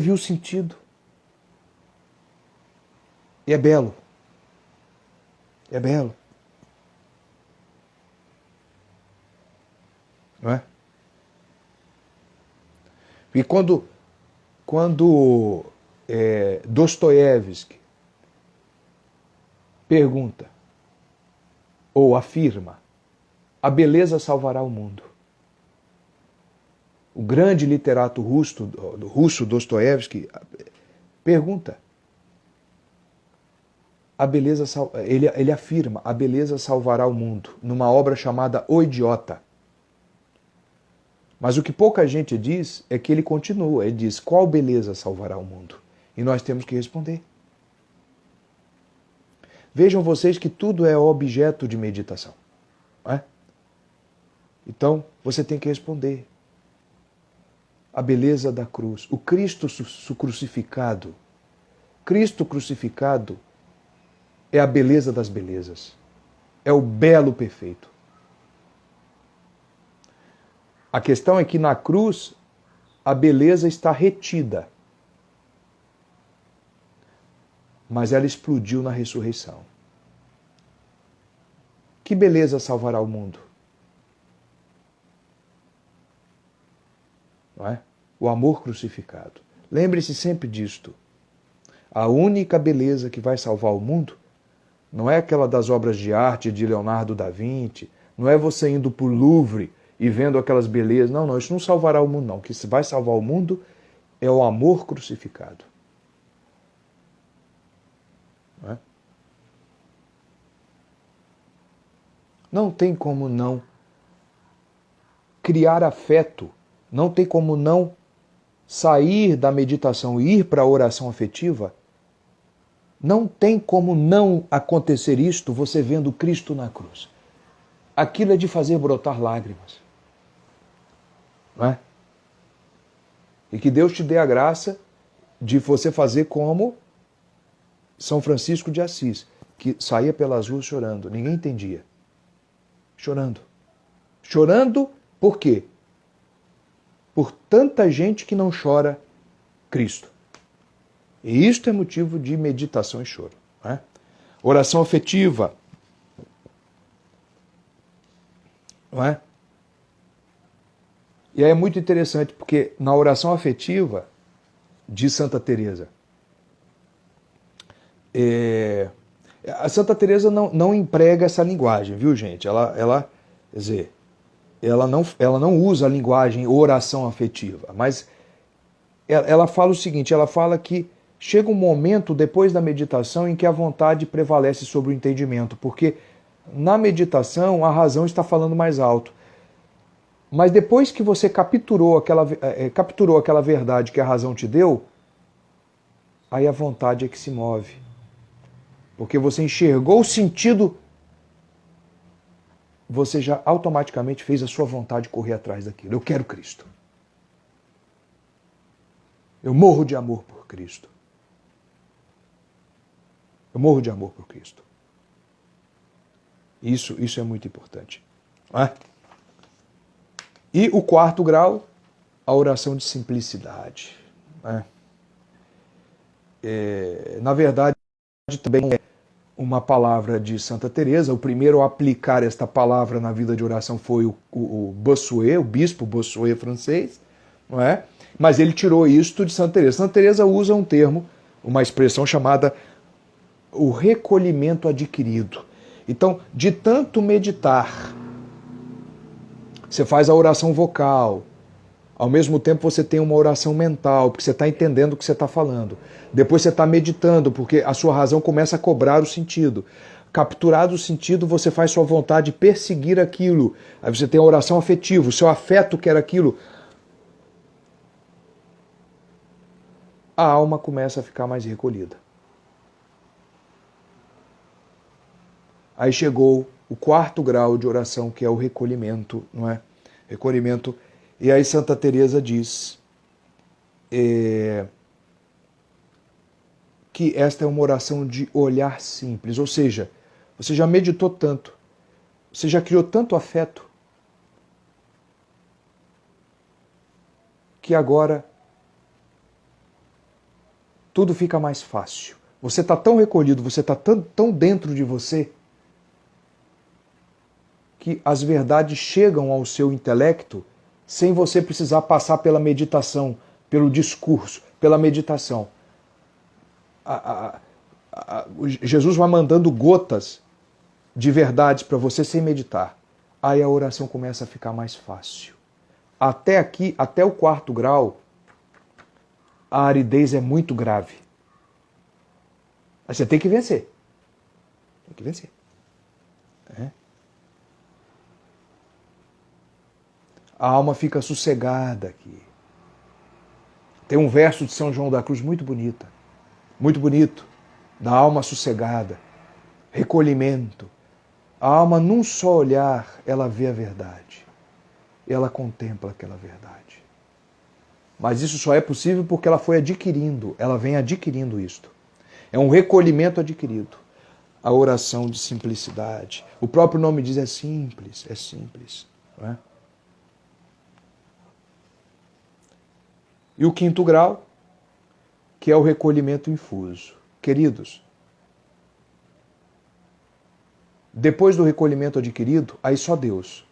viu o sentido. E é belo. É belo. Não é? E quando Dostoiévski pergunta ou afirma, a beleza salvará o mundo. O grande literato russo Dostoiévski pergunta, ele afirma, a beleza salvará o mundo, numa obra chamada O Idiota. Mas o que pouca gente diz é que ele continua, ele diz, qual beleza salvará o mundo? E nós temos que responder. Vejam vocês que tudo é objeto de meditação. Não é? Então, você tem que responder. A beleza da cruz, o Cristo crucificado. Cristo crucificado é a beleza das belezas. É o belo perfeito. A questão é que na cruz a beleza está retida. Mas ela explodiu na ressurreição. Que beleza salvará o mundo? Não é? O amor crucificado. Lembre-se sempre disto. A única beleza que vai salvar o mundo não é aquela das obras de arte de Leonardo da Vinci, não é você indo para o Louvre e vendo aquelas belezas. Não, isso não salvará o mundo, não. O que vai salvar o mundo é o amor crucificado. Não é? Não tem como não criar afeto, não tem como não sair da meditação e ir para a oração afetiva. Não tem como não acontecer isto você vendo Cristo na cruz. Aquilo é de fazer brotar lágrimas. Não é? E que Deus te dê a graça de você fazer como São Francisco de Assis. que saía pelas ruas chorando, ninguém entendia. Chorando. Chorando por quê? Por tanta gente que não chora Cristo. E isto é motivo de meditação e choro. Né? Oração afetiva. Não é? E aí é muito interessante, porque na oração afetiva de Santa Teresa, a Santa Teresa não emprega essa linguagem, viu, gente? Quer dizer, ela não usa a linguagem oração afetiva, mas ela fala o seguinte, ela fala que chega um momento depois da meditação em que a vontade prevalece sobre o entendimento, porque na meditação a razão está falando mais alto. Mas depois que você capturou aquela verdade que a razão te deu, aí a vontade é que se move. Porque você enxergou o sentido, você já automaticamente fez a sua vontade correr atrás daquilo. Eu quero Cristo. Eu morro de amor por Cristo. Eu morro de amor por Cristo. Isso é muito importante. Não é? E o quarto grau, a oração de simplicidade. Né? Na verdade, também é uma palavra de Santa Teresa. O primeiro a aplicar esta palavra na vida de oração foi o Bossuet, o bispo Bossuet francês, não é? Mas ele tirou isto de Santa Teresa. Santa Teresa usa um termo, uma expressão chamada o recolhimento adquirido. Então, de tanto meditar, você faz a oração vocal, ao mesmo tempo você tem uma oração mental, porque você está entendendo o que você está falando. Depois você está meditando, porque a sua razão começa a cobrar o sentido. Capturado o sentido, você faz sua vontade perseguir aquilo. Aí você tem a oração afetiva, o seu afeto quer aquilo. A alma começa a ficar mais recolhida. Aí chegou o quarto grau de oração, que é o recolhimento, não é? Recolhimento. E aí Santa Teresa diz que esta é uma oração de olhar simples, ou seja, você já meditou tanto, você já criou tanto afeto, que agora tudo fica mais fácil. Você está tão recolhido, você está tão dentro de você, que as verdades chegam ao seu intelecto sem você precisar passar pela meditação, pelo discurso, pela meditação. Jesus vai mandando gotas de verdades para você sem meditar. Aí a oração começa a ficar mais fácil. Até aqui, até o quarto grau, a aridez é muito grave. Mas você tem que vencer. Tem que vencer. A alma fica sossegada aqui. Tem um verso de São João da Cruz muito bonito, da alma sossegada, recolhimento. A alma, num só olhar, ela vê a verdade. Ela contempla aquela verdade. Mas isso só é possível porque ela foi adquirindo, ela vem adquirindo isto. É um recolhimento adquirido. A oração de simplicidade. O próprio nome diz é simples, não é? E o quinto grau, que é o recolhimento infuso. Queridos, depois do recolhimento adquirido, aí só Deus.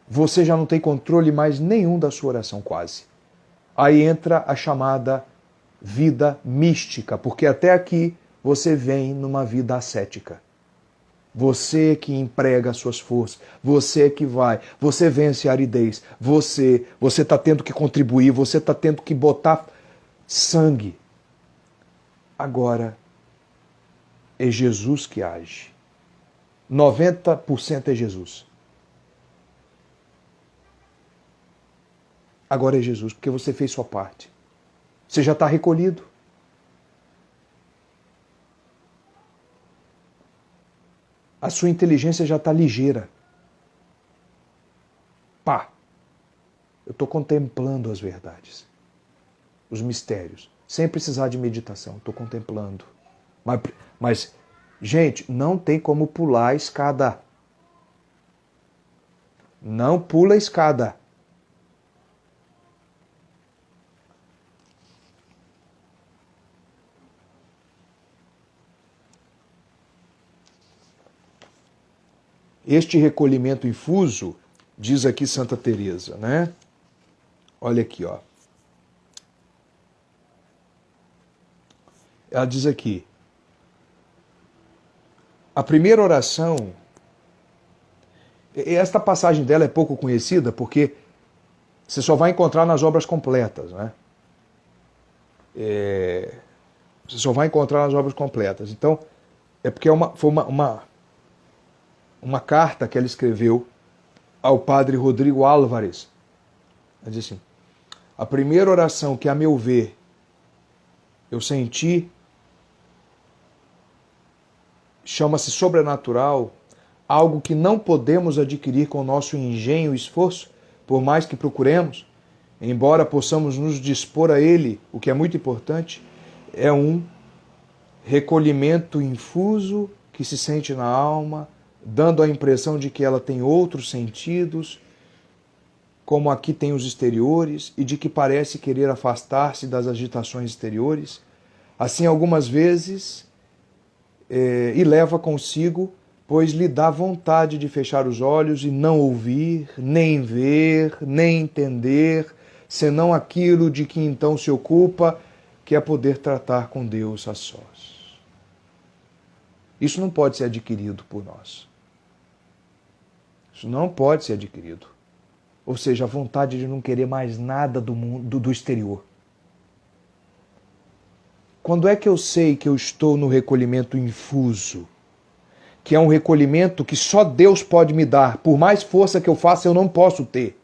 Você já não tem controle mais nenhum da sua oração, quase. Aí entra a chamada vida mística, porque até aqui você vem numa vida ascética. Você que emprega as suas forças, você que vai, você vence a aridez, você está tendo que contribuir, você está tendo que botar sangue. Agora é Jesus que age. 90% é Jesus. Agora é Jesus, porque você fez sua parte. Você já está recolhido. A sua inteligência já está ligeira. Pá! Eu estou contemplando as verdades, os mistérios, sem precisar de meditação. Estou contemplando. Mas Gente, não tem como pular a escada. Não pula a escada. Este recolhimento infuso, diz aqui Santa Teresa, né? Olha aqui, ó. Ela diz aqui: a primeira oração, esta passagem dela é pouco conhecida porque você só vai encontrar nas obras completas, né? Você só vai encontrar nas obras completas. Então, é porque foi uma carta que ela escreveu ao padre Rodrigo Álvares. Ela diz assim: a primeira oração que, a meu ver, eu senti, chama-se sobrenatural, algo que não podemos adquirir com o nosso engenho e esforço, por mais que procuremos, embora possamos nos dispor a ele, o que é muito importante, é um recolhimento infuso que se sente na alma, dando a impressão de que ela tem outros sentidos, como aqui tem os exteriores, e de que parece querer afastar-se das agitações exteriores. Assim, algumas vezes, e leva consigo, pois lhe dá vontade de fechar os olhos e não ouvir, nem ver, nem entender, senão aquilo de que então se ocupa, que é poder tratar com Deus a sós. Isso não pode ser adquirido por nós. Isso não pode ser adquirido. Ou seja, a vontade de não querer mais nada do mundo, do exterior. Quando é que eu sei que eu estou no recolhimento infuso? Que é um recolhimento que só Deus pode me dar. Por mais força que eu faça, eu não posso ter.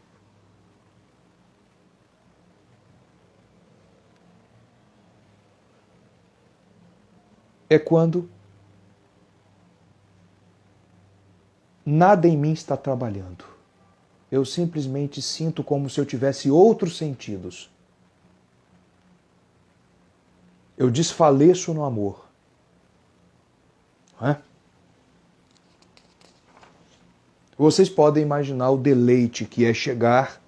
É quando nada em mim está trabalhando. Eu simplesmente sinto como se eu tivesse outros sentidos. Eu desfaleço no amor. Não é? Vocês podem imaginar o deleite que é chegar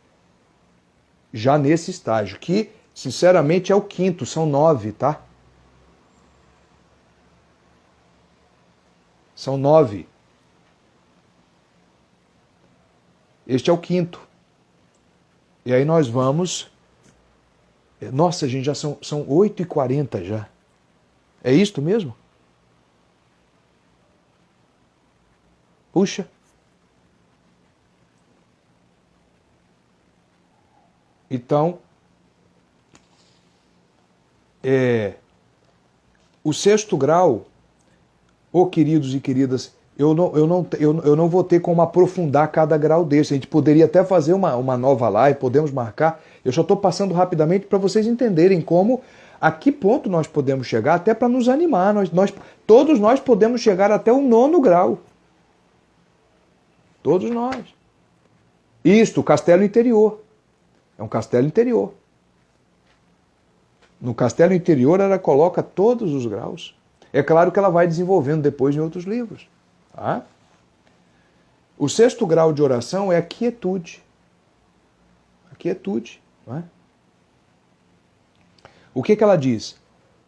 já nesse estágio, que, sinceramente, é o quinto, são 9, tá? São 9. Este é o quinto. E aí nós vamos... Nossa, gente, já são 8h40 já. É isto mesmo? Puxa. Então, o sexto grau, queridos e queridas, eu não vou ter como aprofundar cada grau desse. A gente poderia até fazer uma nova live, podemos marcar. Eu só estou passando rapidamente para vocês entenderem a que ponto nós podemos chegar, até para nos animar. Todos nós podemos chegar até o 9º grau. Todos nós. Isto, castelo interior. É um castelo interior. No castelo interior ela coloca todos os graus. É claro que ela vai desenvolvendo depois em outros livros. Tá? O sexto grau de oração é a quietude. A quietude. Não é? O que ela diz?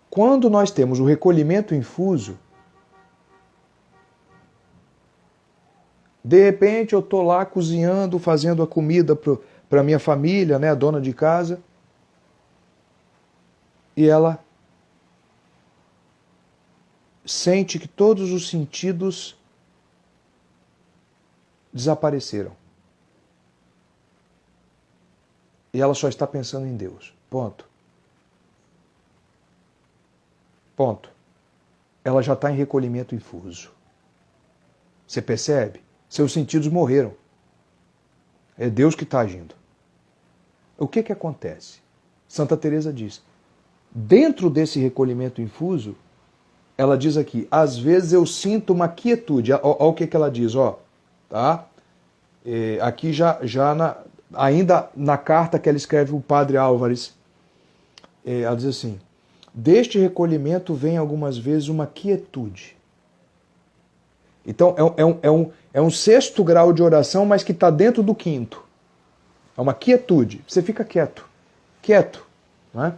Quando nós temos o recolhimento infuso, de repente eu estou lá cozinhando, fazendo a comida para a minha família, né, a dona de casa, e ela sente que todos os sentidos desapareceram. E ela só está pensando em Deus. Ponto. Ponto. Ela já está em recolhimento infuso. Você percebe? Seus sentidos morreram. É Deus que está agindo. O que acontece? Santa Teresa diz, dentro desse recolhimento infuso, ela diz aqui, às vezes eu sinto uma quietude. Olha o que ela diz, ó, tá? Aqui ainda na carta que ela escreve o padre Álvares, ela diz assim, deste recolhimento vem algumas vezes uma quietude. Então é um sexto grau de oração, mas que está dentro do quinto. É uma quietude. Você fica quieto. Quieto. Não é?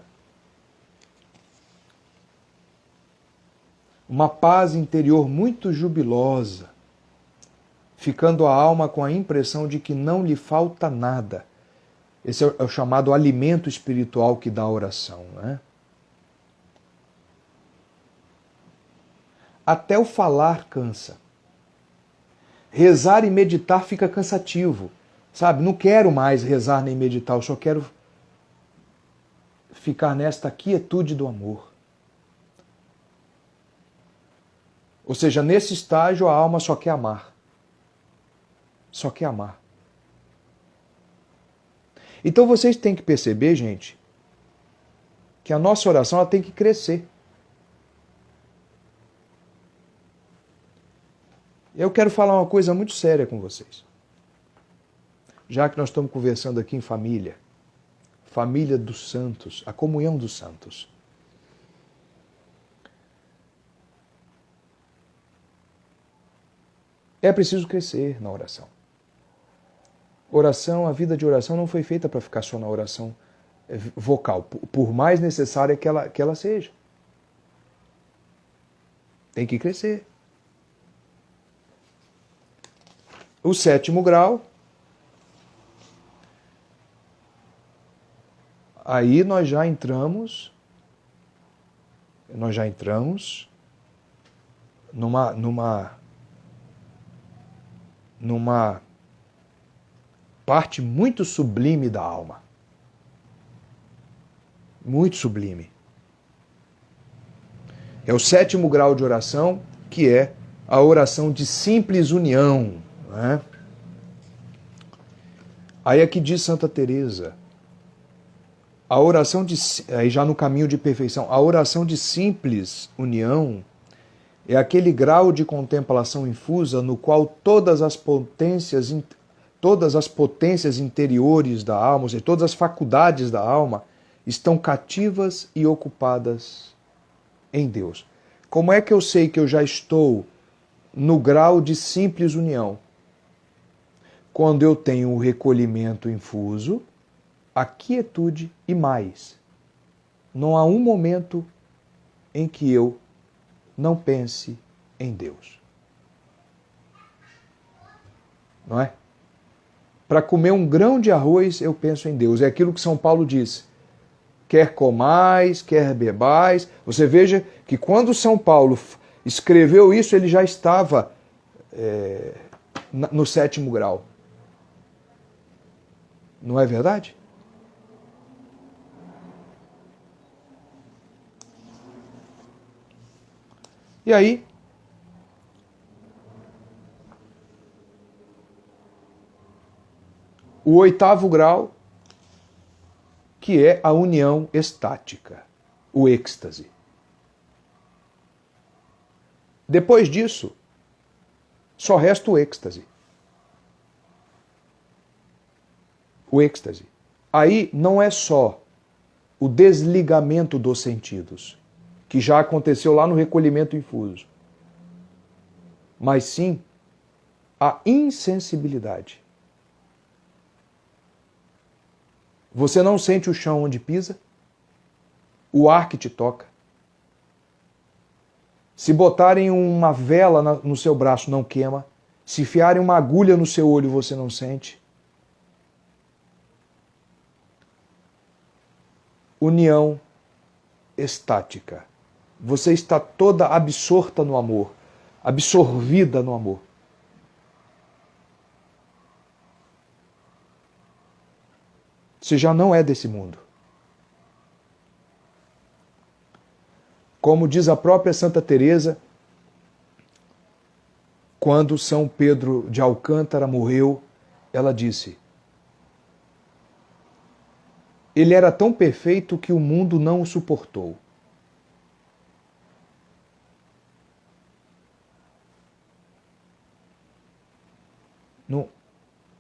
Uma paz interior muito jubilosa, ficando a alma com a impressão de que não lhe falta nada. Esse é o chamado alimento espiritual que dá a oração. Né? Até o falar cansa. Rezar e meditar fica cansativo. Sabe, não quero mais rezar nem meditar, eu só quero ficar nesta quietude do amor. Ou seja, nesse estágio a alma só quer amar. Só quer amar. Então vocês têm que perceber, gente, que a nossa oração ela tem que crescer. Eu quero falar uma coisa muito séria com vocês. Já que nós estamos conversando aqui em família, família dos santos, a comunhão dos santos. É preciso crescer na oração. Oração, a vida de oração não foi feita para ficar só na oração vocal, por mais necessária que ela seja. Tem que crescer. O sétimo grau, aí nós já entramos numa parte muito sublime da alma. Muito sublime. É o sétimo grau de oração, que é a oração de simples união. Né? Aí aqui diz Santa Teresa, a oração de, aí já no caminho de perfeição, a oração de simples união é aquele grau de contemplação infusa no qual todas as potências interiores da alma, ou seja, todas as faculdades da alma, estão cativas e ocupadas em Deus. Como é que eu sei que eu já estou no grau de simples união? Quando eu tenho o recolhimento infuso, a quietude e mais. Não há um momento em que eu não pense em Deus. Não é? Para comer um grão de arroz, eu penso em Deus. É aquilo que São Paulo disse. Quer comais, quer bebais. Você veja que quando São Paulo escreveu isso, ele já estava no sétimo grau. Não é verdade? E aí, o oitavo grau, que é a união estática, o êxtase. Depois disso, só resta o êxtase. O êxtase. Aí não é só o desligamento dos sentidos, que já aconteceu lá no recolhimento infuso, mas sim a insensibilidade. Você não sente o chão onde pisa, o ar que te toca. Se botarem uma vela no seu braço, não queima. Se enfiarem uma agulha no seu olho, você não sente. União estática. Você está toda absorta no amor, absorvida no amor. Você já não é desse mundo. Como diz a própria Santa Teresa, quando São Pedro de Alcântara morreu, ela disse: ele era tão perfeito que o mundo não o suportou.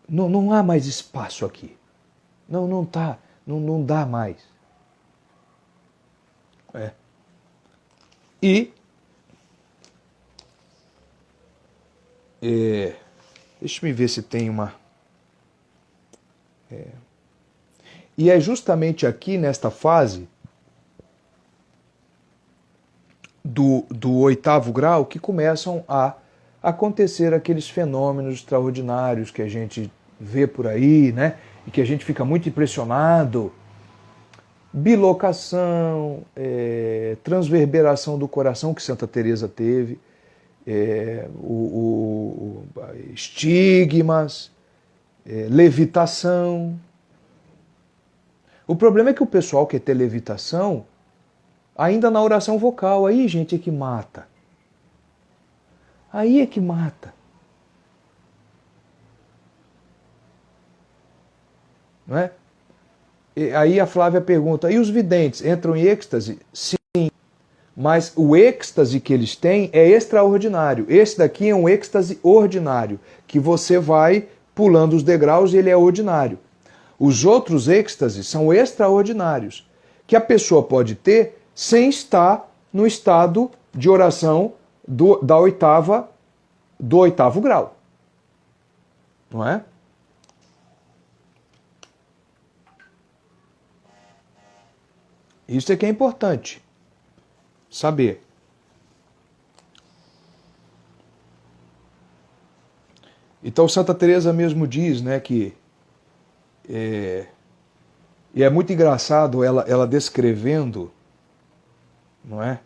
Não há mais espaço aqui. Não dá mais. E Deixa eu ver se tem uma... E é justamente aqui, nesta fase do oitavo grau, que começam a acontecer aqueles fenômenos extraordinários que a gente vê por aí, né? E que a gente fica muito impressionado. Bilocação, transverberação do coração que Santa Teresa teve, estigmas, levitação. O problema é que o pessoal quer ter levitação ainda na oração vocal. Aí, gente, é que mata. Aí é que mata. Não é? E aí a Flávia pergunta, e os videntes entram em êxtase? Sim, mas o êxtase que eles têm é extraordinário. Esse daqui é um êxtase ordinário, que você vai pulando os degraus e ele é ordinário. Os outros êxtases são extraordinários, que a pessoa pode ter sem estar no estado de oração do oitavo grau. Não é? Isso é que é importante saber. Então Santa Teresa mesmo diz, né, que e é muito engraçado ela descrevendo, não é,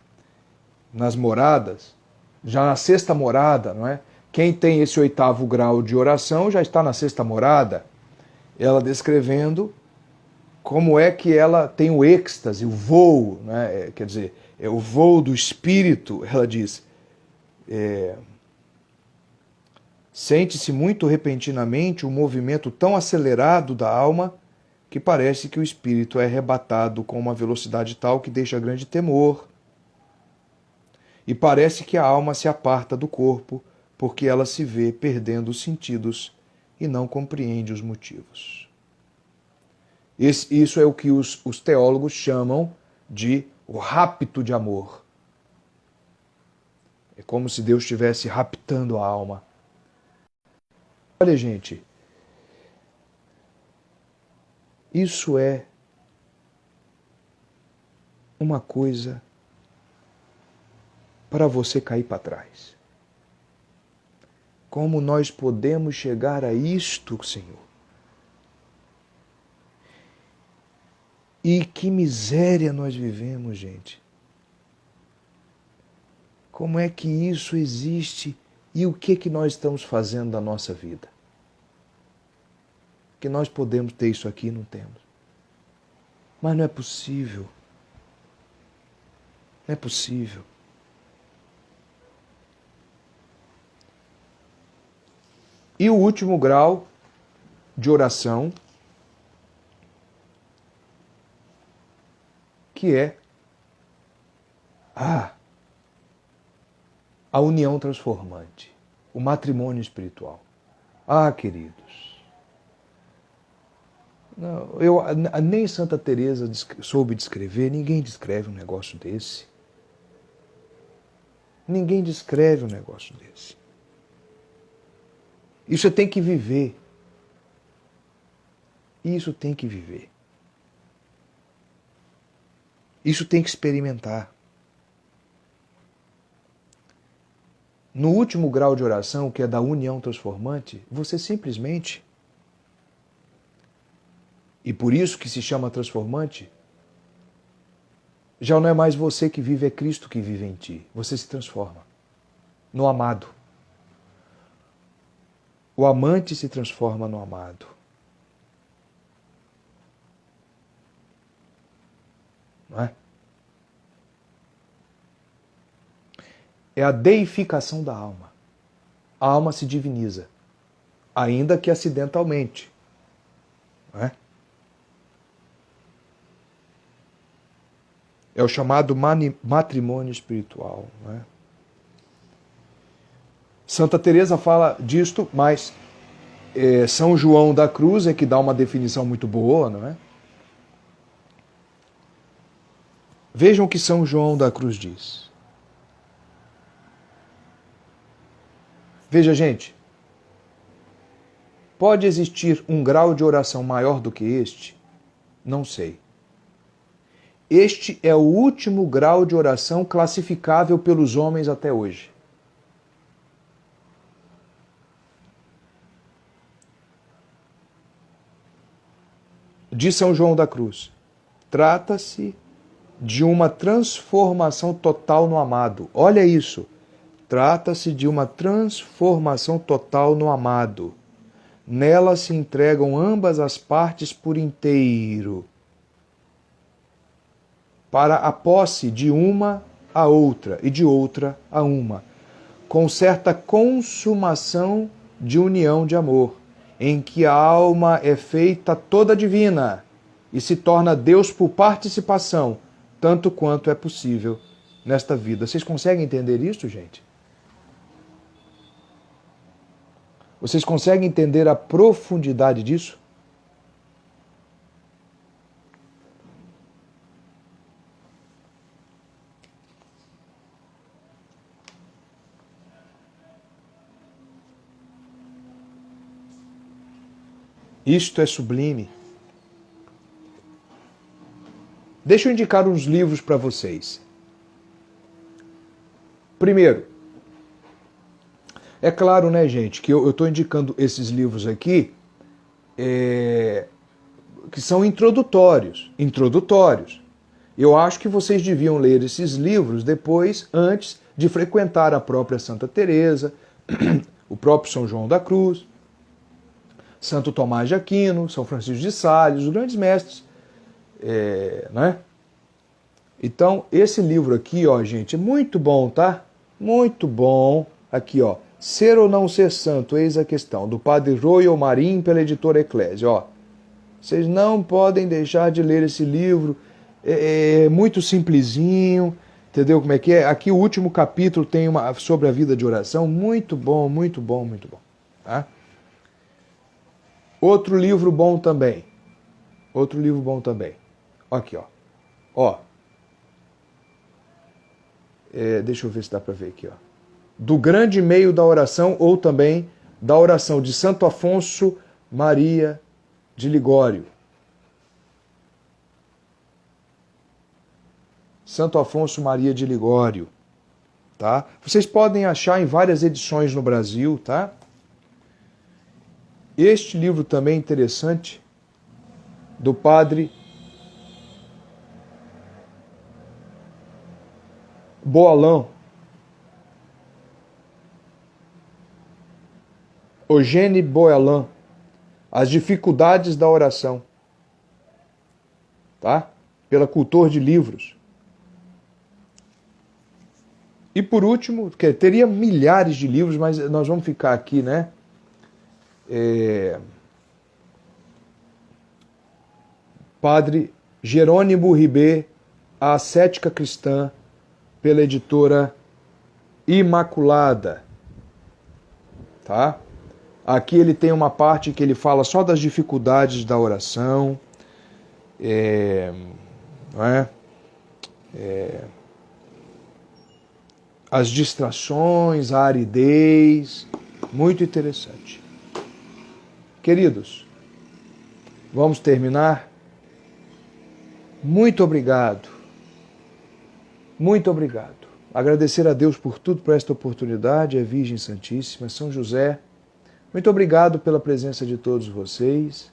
nas moradas, já na sexta morada, não é? Quem tem esse oitavo grau de oração já está na sexta morada. Ela descrevendo como é que ela tem o êxtase, o voo, né? Quer dizer, é o voo do espírito. Ela diz, sente-se muito repentinamente um movimento tão acelerado da alma que parece que o espírito é arrebatado com uma velocidade tal que deixa grande temor. E parece que a alma se aparta do corpo porque ela se vê perdendo os sentidos e não compreende os motivos. Isso é o que os teólogos chamam de o rapto de amor. É como se Deus estivesse raptando a alma. Olha, gente, isso é uma coisa para você cair para trás. Como nós podemos chegar a isto, Senhor? E que miséria nós vivemos, gente. Como é que isso existe e o que nós estamos fazendo da nossa vida? Que nós podemos ter isso aqui e não temos. Mas não é possível. Não é possível. E o último grau de oração, que é a união transformante, o matrimônio espiritual. Queridos, não, nem Santa Teresa soube descrever, ninguém descreve um negócio desse. Ninguém descreve um negócio desse. Isso tem que viver. Isso tem que viver. Isso tem que experimentar. No último grau de oração, que é da união transformante, você simplesmente, e por isso que se chama transformante, já não é mais você que vive, é Cristo que vive em ti. Você se transforma no amado. O amante se transforma no amado. Não é? É a deificação da alma. A alma se diviniza, ainda que acidentalmente. Não é? É o chamado matrimônio espiritual. Não é? Santa Teresa fala disto, mas São João da Cruz é que dá uma definição muito boa, não é? Vejam o que São João da Cruz diz. Veja, gente, pode existir um grau de oração maior do que este? Não sei. Este é o último grau de oração classificável pelos homens até hoje. De São João da Cruz, trata-se de uma transformação total no amado. Olha isso. Trata-se de uma transformação total no amado. Nela se entregam ambas as partes por inteiro, para a posse de uma a outra e de outra a uma, com certa consumação de união de amor, em que a alma é feita toda divina e se torna Deus por participação, tanto quanto é possível nesta vida. Vocês conseguem entender isso, gente? Vocês conseguem entender a profundidade disso? Isto é sublime. Deixa eu indicar uns livros para vocês. Primeiro, é claro, né, gente, que eu estou indicando esses livros aqui que são introdutórios. Eu acho que vocês deviam ler esses livros depois, antes de frequentar a própria Santa Teresa, o próprio São João da Cruz, Santo Tomás de Aquino, São Francisco de Sales, os grandes mestres. Né? Então, esse livro aqui, ó, gente, é muito bom, tá? Muito bom. Aqui, ó, Ser ou Não Ser Santo, eis a questão, do Padre Royal Marim, pela editora Eclésia. Ó, vocês não podem deixar de ler esse livro, é muito simplesinho, entendeu como é que é? Aqui o último capítulo tem sobre a vida de oração, muito bom, muito bom, muito bom. Tá? Outro livro bom também. Aqui, ó. Deixa eu ver se dá para ver aqui, ó. Do Grande Meio da Oração, ou também da oração de Santo Afonso Maria de Ligório. Santo Afonso Maria de Ligório, tá? Vocês podem achar em várias edições no Brasil, tá? Este livro também é interessante, do padre Boalão, Eugène Boalão, As Dificuldades da Oração, tá? Pela Cultor de Livros. E por último, teria milhares de livros, mas nós vamos ficar aqui, né? Padre Jerônimo Ribé, A Ascética Cristã, pela editora Imaculada. Tá? Aqui ele tem uma parte que ele fala só das dificuldades da oração, não é? As distrações, a aridez, muito interessante. Queridos, vamos terminar. Muito obrigado. Muito obrigado. Agradecer a Deus por tudo, por esta oportunidade, a Virgem Santíssima, São José. Muito obrigado pela presença de todos vocês.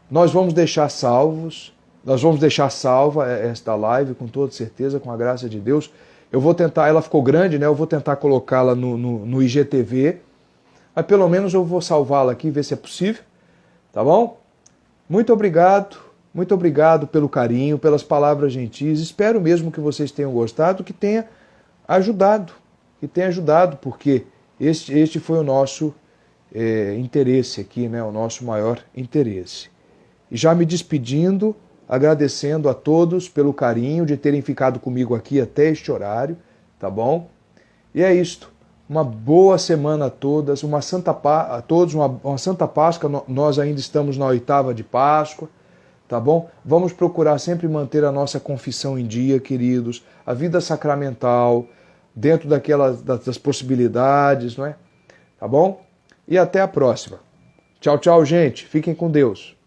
Nós vamos deixar salva esta live, com toda certeza, com a graça de Deus. Eu vou tentar, ela ficou grande, né? Eu vou tentar colocá-la no IGTV, mas pelo menos eu vou salvá-la aqui, ver se é possível, tá bom? Muito obrigado pelo carinho, pelas palavras gentis. Espero mesmo que vocês tenham gostado, que tenha ajudado, porque este foi o nosso interesse aqui, né? O nosso maior interesse. E já me despedindo, agradecendo a todos pelo carinho de terem ficado comigo aqui até este horário, tá bom? E é isto. Uma boa semana a todas, uma Santa Páscoa. Nós ainda estamos na 8ª de Páscoa, tá bom? Vamos procurar sempre manter a nossa confissão em dia, queridos, a vida sacramental, dentro das possibilidades, não é? tá bom? E até a próxima. Tchau, tchau, gente. Fiquem com Deus.